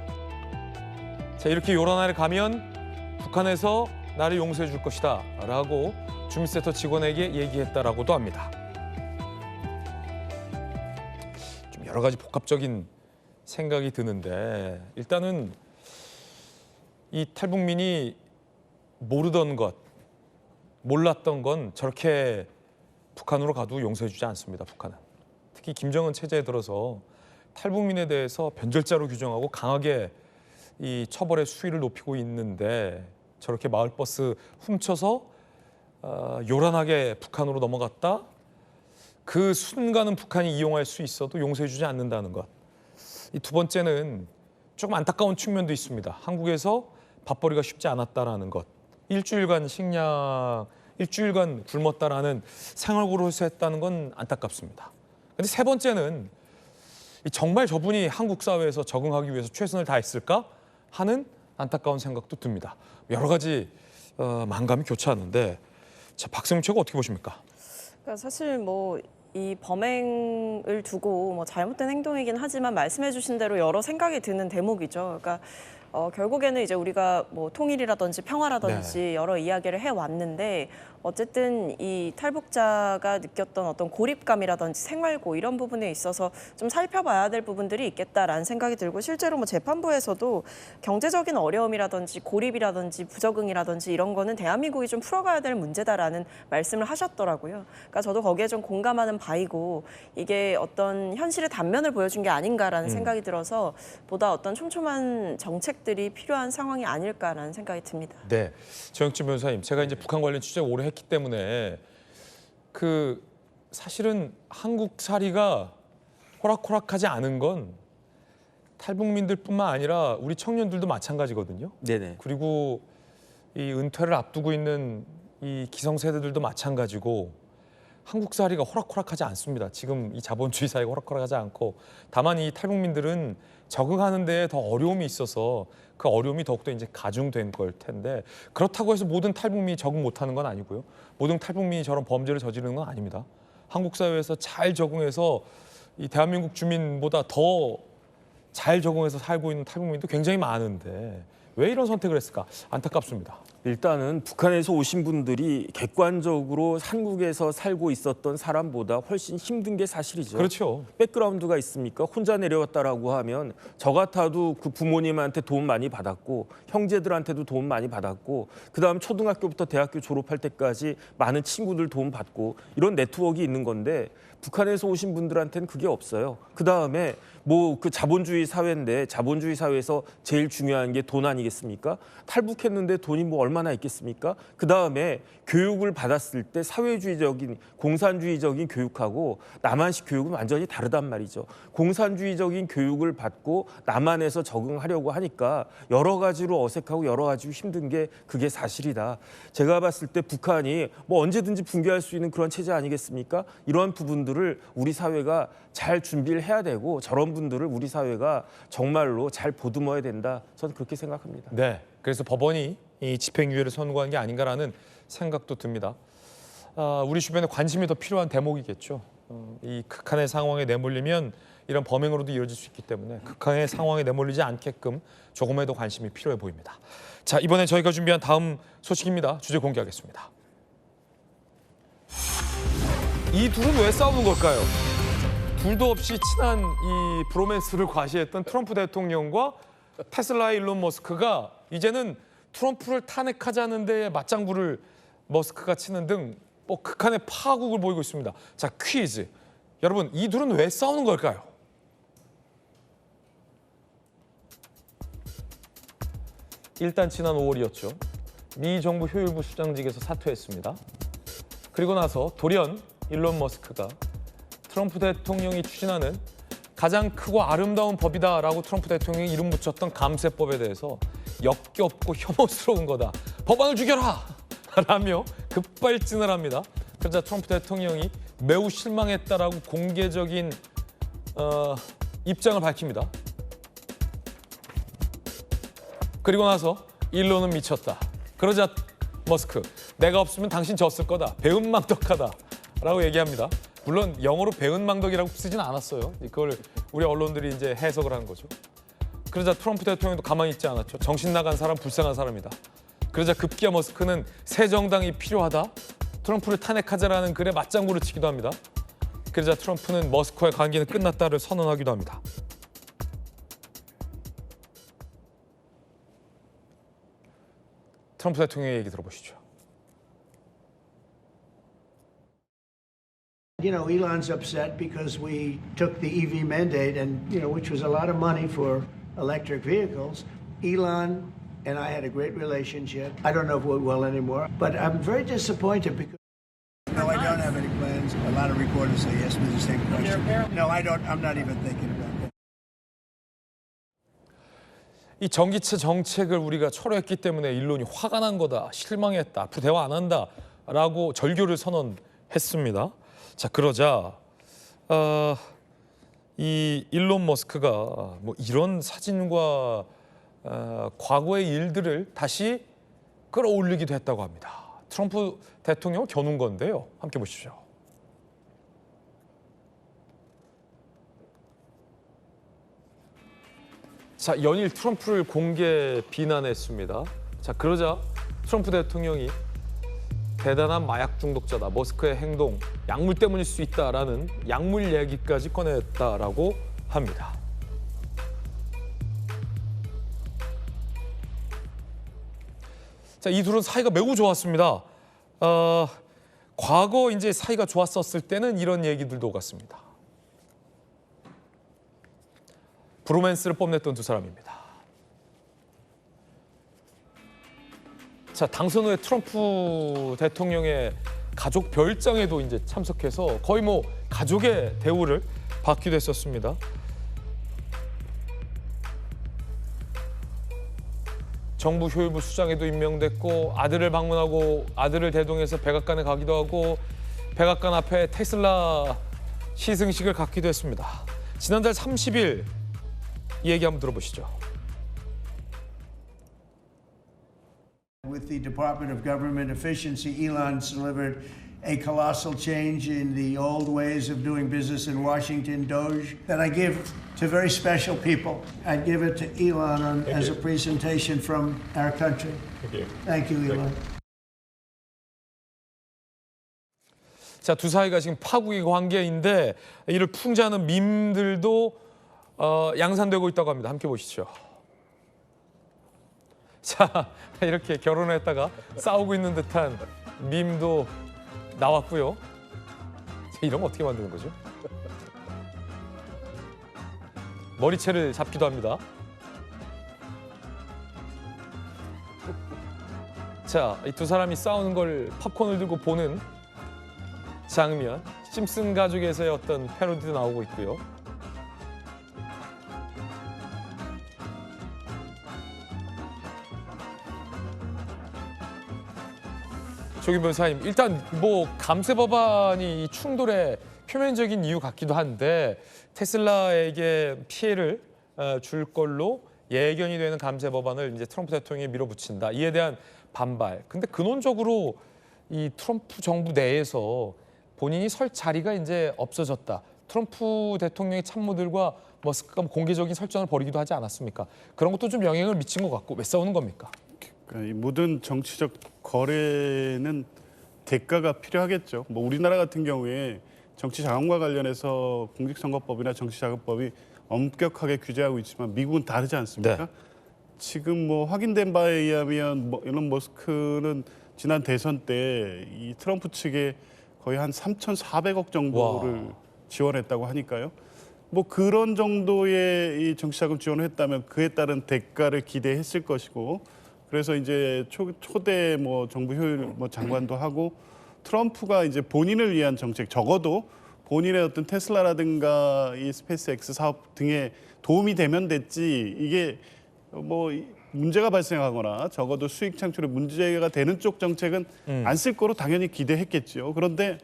자, 이렇게 요란하게 가면 북한에서 나를 용서해 줄 것이다 라고 주민센터 직원에게 얘기했다라고도 합니다. 좀 여러 가지 복합적인 생각이 드는데 일단은 이 탈북민이 모르던 것, 몰랐던 건 저렇게 북한으로 가도 용서해 주지 않습니다. 북한은. 특히 김정은 체제에 들어서 탈북민에 대해서 변절자로 규정하고 강하게 이 처벌의 수위를 높이고 있는데 저렇게 마을버스 훔쳐서 요란하게 북한으로 넘어갔다? 그 순간은 북한이 이용할 수 있어도 용서해 주지 않는다는 것. 이 두 번째는 조금 안타까운 측면도 있습니다. 한국에서 밥벌이가 쉽지 않았다라는 것. 일주일간 굶었다라는 생활고를 했다는 건 안타깝습니다. 근데 세 번째는 정말 저분이 한국 사회에서 적응하기 위해서 최선을 다했을까 하는 안타까운 생각도 듭니다. 여러 가지 망감이 교차하는데 자, 박세웅 최고 어떻게 보십니까? 그러니까 사실 뭐 이 범행을 두고 뭐 잘못된 행동이긴 하지만 말씀해 주신 대로 여러 생각이 드는 대목이죠. 그러니까 결국에는 이제 우리가 뭐 통일이라든지 평화라든지 여러 이야기를 해왔는데 어쨌든 이 탈북자가 느꼈던 어떤 고립감이라든지 생활고 이런 부분에 있어서 좀 살펴봐야 될 부분들이 있겠다라는 생각이 들고 실제로 뭐 재판부에서도 경제적인 어려움이라든지 고립이라든지 부적응이라든지 이런 거는 대한민국이 좀 풀어가야 될 문제다라는 말씀을 하셨더라고요. 그러니까 저도 거기에 좀 공감하는 바이고 이게 어떤 현실의 단면을 보여준 게 아닌가라는 생각이 들어서 보다 어떤 촘촘한 정책들이 필요한 상황이 아닐까라는 생각이 듭니다. 네, 정영진 변호사님, 제가 이제 북한 관련 취재 오래 했기 때문에 그 사실은 한국살이가 호락호락하지 않은 건 탈북민들뿐만 아니라 우리 청년들도 마찬가지거든요. 네네. 그리고 이 은퇴를 앞두고 있는 이 기성세대들도 마찬가지고 한국살이가 호락호락하지 않습니다. 지금 이 자본주의 사회가 호락호락하지 않고 다만 이 탈북민들은 적응하는 데 더 어려움이 있어서 그 어려움이 더욱더 이제 가중된 걸 텐데 그렇다고 해서 모든 탈북민이 적응 못하는 건 아니고요. 모든 탈북민이 저런 범죄를 저지르는 건 아닙니다. 한국 사회에서 잘 적응해서 이 대한민국 주민보다 더 잘 적응해서 살고 있는 탈북민도 굉장히 많은데 왜 이런 선택을 했을까? 안타깝습니다. 일단은 북한에서 오신 분들이 객관적으로 한국에서 살고 있었던 사람보다 훨씬 힘든 게 사실이죠. 그렇죠. 백그라운드가 있습니까? 혼자 내려왔다라고 하면 저 같아도 그 부모님한테 도움 많이 받았고 형제들한테도 도움 많이 받았고 그다음 초등학교부터 대학교 졸업할 때까지 많은 친구들 도움 받고 이런 네트워크가 있는 건데 북한에서 오신 분들한테는 그게 없어요. 그다음에 뭐 그 자본주의 사회인데 자본주의 사회에서 제일 중요한 게 돈 아니겠습니까? 탈북했는데 돈이 뭐 얼마나 있겠습니까? 그다음에 교육을 받았을 때 사회주의적인 공산주의적인 교육하고 남한식 교육은 완전히 다르단 말이죠. 공산주의적인 교육을 받고 남한에서 적응하려고 하니까 여러 가지로 어색하고 여러 가지로 힘든 게 그게 사실이다. 제가 봤을 때 북한이 뭐 언제든지 붕괴할 수 있는 그런 체제 아니겠습니까? 이러한 부분들을 우리 사회가 잘 준비를 해야 되고 저런 분들을 우리 사회가 정말로 잘 보듬어야 된다. 저는 그렇게 생각합니다. 네, 그래서 법원이 이 집행유예를 선고한 게 아닌가라는 생각도 듭니다. 우리 주변에 관심이 더 필요한 대목이겠죠. 이 극한의 상황에 내몰리면 이런 범행으로도 이어질 수 있기 때문에 극한의 상황에 내몰리지 않게끔 조금의 더 관심이 필요해 보입니다. 자, 이번에 저희가 준비한 다음 소식입니다. 주제 공개하겠습니다. 이 둘은 왜 싸우는 걸까요? 둘도 없이 친한 이 브로맨스를 과시했던 트럼프 대통령과 테슬라의 일론 머스크가 이제는 트럼프를 탄핵하자는 데에 맞장구를 머스크가 치는 등 뭐 극한의 파국을 보이고 있습니다. 자, 퀴즈. 여러분, 이 둘은 왜 싸우는 걸까요? 일단 지난 5월이었죠. 미 정부 효율부 수장직에서 사퇴했습니다. 그리고 나서 돌연 일론 머스크가 트럼프 대통령이 추진하는 가장 크고 아름다운 법이다라고 트럼프 대통령이 이름 붙였던 감세법에 대해서 역겹고 혐오스러운 거다. 법안을 죽여라! 라며 급발진을 합니다. 그러자 트럼프 대통령이 매우 실망했다라고 공개적인 입장을 밝힙니다. 그리고 나서 일론은 미쳤다. 그러자 머스크, 내가 없으면 당신 졌을 거다. 배은망덕하다. 라고 얘기합니다. 물론 영어로 배은망덕이라고 쓰진 않았어요. 그걸 우리 언론들이 이제 해석을 하는 거죠. 그러자 트럼프 대통령도 가만히 있지 않았죠. 정신 나간 사람, 불쌍한 사람이다. 그러자 급기야 머스크는 새 정당이 필요하다. 트럼프를 탄핵하자라는 글에 맞장구를 치기도 합니다. 그러자 트럼프는 머스크와의 관계는 끝났다를 선언하기도 합니다. 트럼프 대통령의 얘기 들어보시죠. You know, Elon's upset because we took the EV mandate and, you know, which was a lot of money for electric vehicles. Elon and I had a great relationship. I don't know if we're well anymore, but I'm very disappointed because no, I don't have any plans. A lot of reporters say yes to the same question. No, I don't. I'm not even thinking about that. 이 전기차 정책을 우리가 철회했기 때문에 일론이 화가 난 거다, 실망했다, 앞으로 대화 안 한다라고 절교를 선언했습니다. 자, 그러자 이 일론 머스크가 뭐 이런 사진과 과거의 일들을 다시 끌어올리기도 했다고 합니다. 트럼프 대통령을 겨눈 건데요. 함께 보시죠. 자, 연일 트럼프를 공개 비난했습니다. 자, 그러자 트럼프 대통령이 대단한 마약 중독자다. 머스크의 행동, 약물 때문일 수 있다라는 약물 얘기까지 꺼냈다라고 합니다. 자, 이 둘은 사이가 매우 좋았습니다. 과거 이제 사이가 좋았었을 때는 이런 얘기들도 오갔습니다. 브로맨스를 뽐냈던 두 사람입니다. 자, 당선 후에 트럼프 대통령의 가족 별장에도 이제 참석해서 거의 뭐 가족의 대우를 받기도 했었습니다. 정부 효율부 수장에도 임명됐고 아들을 방문하고 아들을 대동해서 백악관에 가기도 하고 백악관 앞에 테슬라 시승식을 갖기도 했습니다. 지난달 30일 이 얘기 한번 들어보시죠. With the Department of Government Efficiency, Elon's delivered a colossal change in the old ways of doing business in Washington, Doge, that I give to very special people. I'd give it to Elon as a presentation from our country. Thank you, Elon. 자, 두 사이가 지금 파국의 관계인데 이를 풍자하는 밈들도 양산되고 있다고 합니다. 함께 보시죠. 자, 이렇게 결혼했다가 싸우고 있는 듯한 밈도 나왔고요. 이런 거 어떻게 만드는 거죠? 머리채를 잡기도 합니다. 자, 이 두 사람이 싸우는 걸 팝콘을 들고 보는 장면. 심슨 가족에서의 어떤 패러디도 나오고 있고요. 조기 변호사님, 일단 뭐 감세 법안이 이 충돌의 표면적인 이유 같기도 한데 테슬라에게 피해를 줄 걸로 예견이 되는 감세 법안을 이제 트럼프 대통령이 밀어붙인다. 이에 대한 반발. 근데 근원적으로 이 트럼프 정부 내에서 본인이 설 자리가 이제 없어졌다. 트럼프 대통령의 참모들과 머스크가 공개적인 설전을 벌이기도 하지 않았습니까? 그런 것도 좀 영향을 미친 것 같고 왜 싸우는 겁니까? 그러니까 이 모든 정치적 거래는 대가가 필요하겠죠. 뭐 우리나라 같은 경우에 정치 자금과 관련해서 공직선거법이나 정치자금법이 엄격하게 규제하고 있지만 미국은 다르지 않습니까? 네. 지금 뭐 확인된 바에 의하면 일론 머스크는 지난 대선 때 이 트럼프 측에 거의 한 3,400억 정도를 지원했다고 하니까요. 뭐 그런 정도의 이 정치자금 지원을 했다면 그에 따른 대가를 기대했을 것이고, 그래서 이제 초대 뭐 정부 효율 뭐 장관도 하고 트럼프가 이제 본인을 위한 정책, 적어도 본인의 어떤 테슬라라든가 이 스페이스X 사업 등에 도움이 되면 됐지, 이게 뭐 문제가 발생하거나 적어도 수익 창출에 문제가 되는 쪽 정책은 안 쓸 거로 당연히 기대했겠죠. 그런데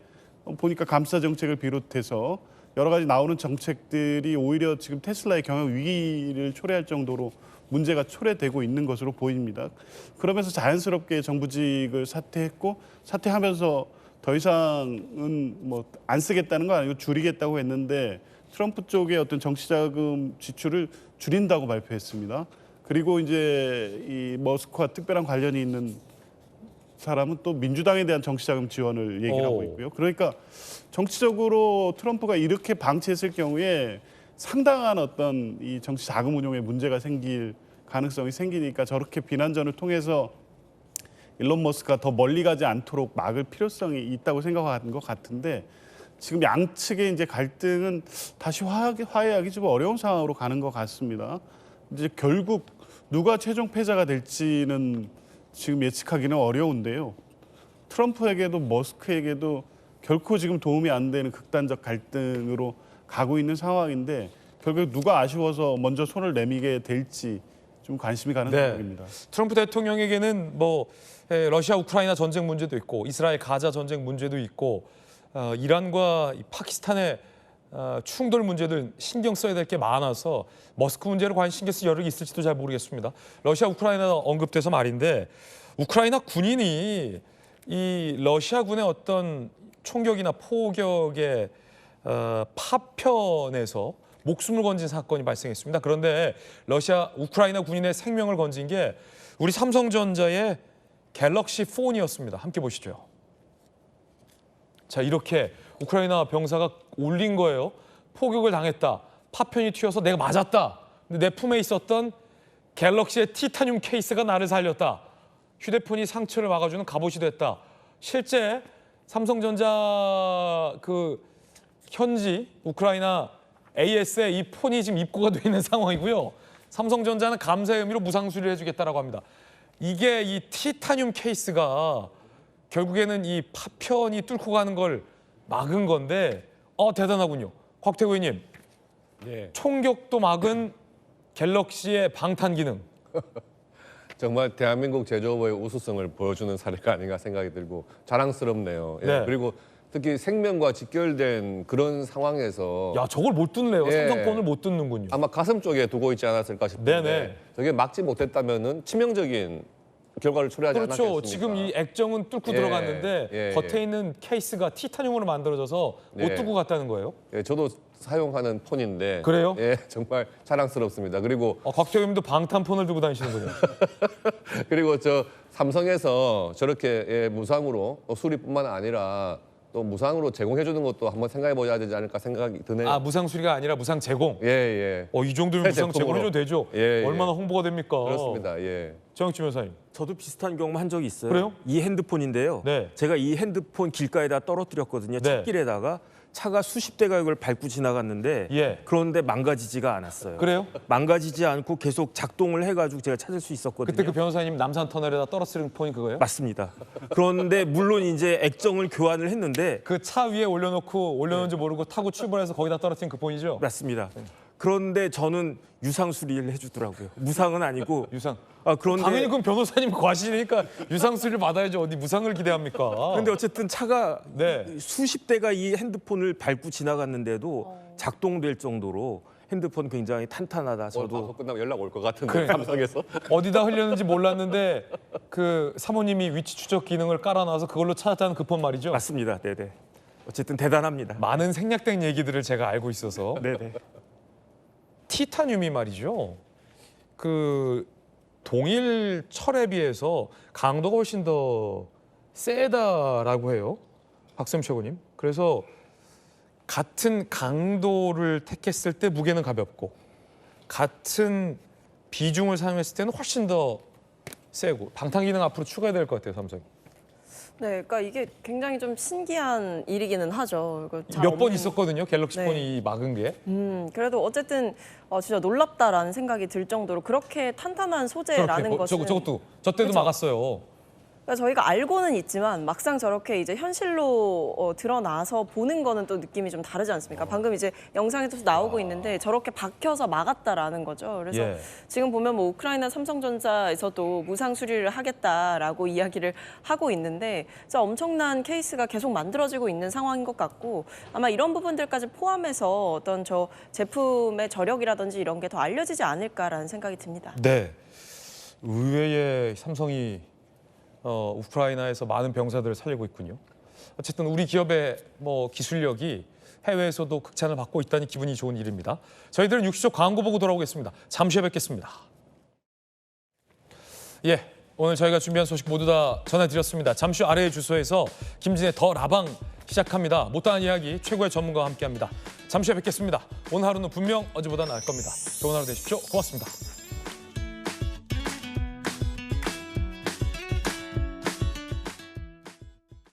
보니까 감사 정책을 비롯해서 여러 가지 나오는 정책들이 오히려 지금 테슬라의 경영 위기를 초래할 정도로 문제가 초래되고 있는 것으로 보입니다. 그러면서 자연스럽게 정부직을 사퇴했고, 사퇴하면서 더 이상은 뭐 안 쓰겠다는 건 아니고 줄이겠다고 했는데 트럼프 쪽의 어떤 정치자금 지출을 줄인다고 발표했습니다. 그리고 이제 이 머스크와 특별한 관련이 있는 사람은 또 민주당에 대한 정치자금 지원을 얘기를 하고 있고요. 그러니까 정치적으로 트럼프가 이렇게 방치했을 경우에 상당한 어떤 이 정치 자금 운용에 문제가 생길 가능성이 생기니까 저렇게 비난전을 통해서 일론 머스크가 더 멀리 가지 않도록 막을 필요성이 있다고 생각하는 것 같은데, 지금 양측의 이제 갈등은 다시 화해하기 좀 어려운 상황으로 가는 것 같습니다. 이제 결국 누가 최종 패자가 될지는 지금 예측하기는 어려운데요. 트럼프에게도 머스크에게도 결코 지금 도움이 안 되는 극단적 갈등으로 가고 있는 상황인데 결국 누가 아쉬워서 먼저 손을 내미게 될지 좀 관심이 가는 상황입니다. 트럼프 대통령에게는 뭐 러시아 우크라이나 전쟁 문제도 있고 이스라엘 가자 전쟁 문제도 있고 이란과 파키스탄의 충돌 문제들 신경 써야 될 게 많아서 머스크 문제를 과연 신경 쓸 여력이 있을지도 잘 모르겠습니다. 러시아 우크라이나 언급돼서 말인데 우크라이나 군인이 이 러시아군의 어떤 총격이나 포격에 파편에서 목숨을 건진 사건이 발생했습니다. 그런데 우크라이나 군인의 생명을 건진 게 우리 삼성전자의 갤럭시 폰이었습니다. 함께 보시죠. 자, 이렇게 우크라이나 병사가 올린 거예요. 포격을 당했다. 파편이 튀어서 내가 맞았다. 근데 내 품에 있었던 갤럭시의 티타늄 케이스가 나를 살렸다. 휴대폰이 상처를 막아주는 갑옷이 됐다. 실제 삼성전자 그 현지 우크라이나 AS에 이 폰이 지금 입고가 돼 있는 상황이고요. 삼성전자는 감사의 의미로 무상 수리를 해주겠다라고 합니다. 이게 이 티타늄 케이스가 결국에는 이 파편이 뚫고 가는 걸 막은 건데 대단하군요. 곽태구 의원님. 예. 총격도 막은 갤럭시의 방탄 기능. 정말 대한민국 제조업의 우수성을 보여주는 사례가 아닌가 생각이 들고 자랑스럽네요. 예. 네. 그리고 특히 생명과 직결된 그런 상황에서 야, 저걸 못 뚫네요. 예. 삼성폰을 못 뚫는군요. 아마 가슴 쪽에 두고 있지 않았을까 싶은데 네네. 저게 막지 못했다면은 치명적인 결과를 초래하지 그렇죠. 않았겠습니까? 지금 이 액정은 뚫고 예. 들어갔는데 예. 겉에 있는 케이스가 티타늄으로 만들어져서 못 예. 뚫고 갔다는 거예요. 예, 저도 사용하는 폰인데 그래요? 예, 정말 자랑스럽습니다. 그리고 곽태구 의원님도 방탄폰을 들고 다니시는군요. 그리고 저 삼성에서 저렇게 예, 무상으로 수리뿐만 아니라 또 무상으로 제공해 주는 것도 한번 생각해 보셔야 되지 않을까 생각이 드네요. 아, 무상 수리가 아니라 무상 제공. 예, 예. 이 정도면 새 무상 제품으로. 제공해도 되죠. 예, 예. 얼마나 홍보가 됩니까? 그렇습니다. 예. 정영진 변호사님. 저도 비슷한 경험 한 적이 있어요. 그래요? 이 핸드폰인데요. 네. 제가 이 핸드폰 길가에다 떨어뜨렸거든요. 네. 찻길에다가 차가 수십 대가 이걸 밟고 지나갔는데 예. 그런데 망가지지가 않았어요. 그래요? 망가지지 않고 계속 작동을 해가지고 제가 찾을 수 있었거든요. 그때 그 변호사님 남산 터널에다 떨어뜨린 폰이 그거예요? 맞습니다. 그런데 물론 이제 액정을 교환을 했는데 그 차 위에 올려놓은지 모르고 타고 출발해서 거기다 떨어뜨린 그 폰이죠? 맞습니다. 그런데 저는 유상 수리를 해주더라고요. 무상은 아니고 유상. 그런데 당연히 그럼 변호사님 과실이니까 유상 수리를 받아야지 어디 무상을 기대합니까? 근데 어쨌든 차가 네. 수십 대가 이 핸드폰을 밟고 지나갔는데도 작동될 정도로 핸드폰 굉장히 탄탄하다. 저도 방송 끝나면 연락 올 것 같은데 그래. 삼성에서. 어디다 흘렸는지 몰랐는데 그 사모님이 위치 추적 기능을 깔아놔서 그걸로 찾았다는 그 폰 말이죠? 맞습니다. 네네. 어쨌든 대단합니다. 많은 생략된 얘기들을 제가 알고 있어서 네네. 티타늄이 말이죠. 그 동일 철에 비해서 강도가 훨씬 더 세다라고 해요. 박쌤 최고님. 그래서 같은 강도를 택했을 때 무게는 가볍고 같은 비중을 사용했을 때는 훨씬 더 세고 방탄 기능 앞으로 추가해야 될 것 같아요, 삼성이. 네, 그러니까 이게 굉장히 좀 신기한 일이기는 하죠. 몇 번 있었거든요, 갤럭시 네. 폰이 막은 게. 그래도 어쨌든 진짜 놀랍다라는 생각이 들 정도로 그렇게 탄탄한 소재라는 것은 저 때도 그렇죠. 막았어요. 그러니까 저희가 알고는 있지만 막상 저렇게 이제 현실로 드러나서 보는 거는 또 느낌이 좀 다르지 않습니까? 방금 이제 영상에도 나오고 있는데 저렇게 박혀서 막았다라는 거죠. 그래서 예. 지금 보면 뭐 우크라이나 삼성전자에서도 무상 수리를 하겠다라고 이야기를 하고 있는데 진짜 엄청난 케이스가 계속 만들어지고 있는 상황인 것 같고 아마 이런 부분들까지 포함해서 어떤 저 제품의 저력이라든지 이런 게 더 알려지지 않을까라는 생각이 듭니다. 네. 의외의 삼성이 우크라이나에서 많은 병사들을 살리고 있군요. 어쨌든 우리 기업의 기술력이 해외에서도 극찬을 받고 있다니 기분이 좋은 일입니다. 저희들은 60초 광고 보고 돌아오겠습니다. 잠시 후에 뵙겠습니다. 예, 오늘 저희가 준비한 소식 모두 다 전해드렸습니다. 잠시 후 아래의 주소에서 김진의 더 라방 시작합니다. 못다한 이야기 최고의 전문가와 함께합니다. 잠시 후에 뵙겠습니다. 오늘 하루는 분명 어제보다 나을 겁니다. 좋은 하루 되십시오. 고맙습니다.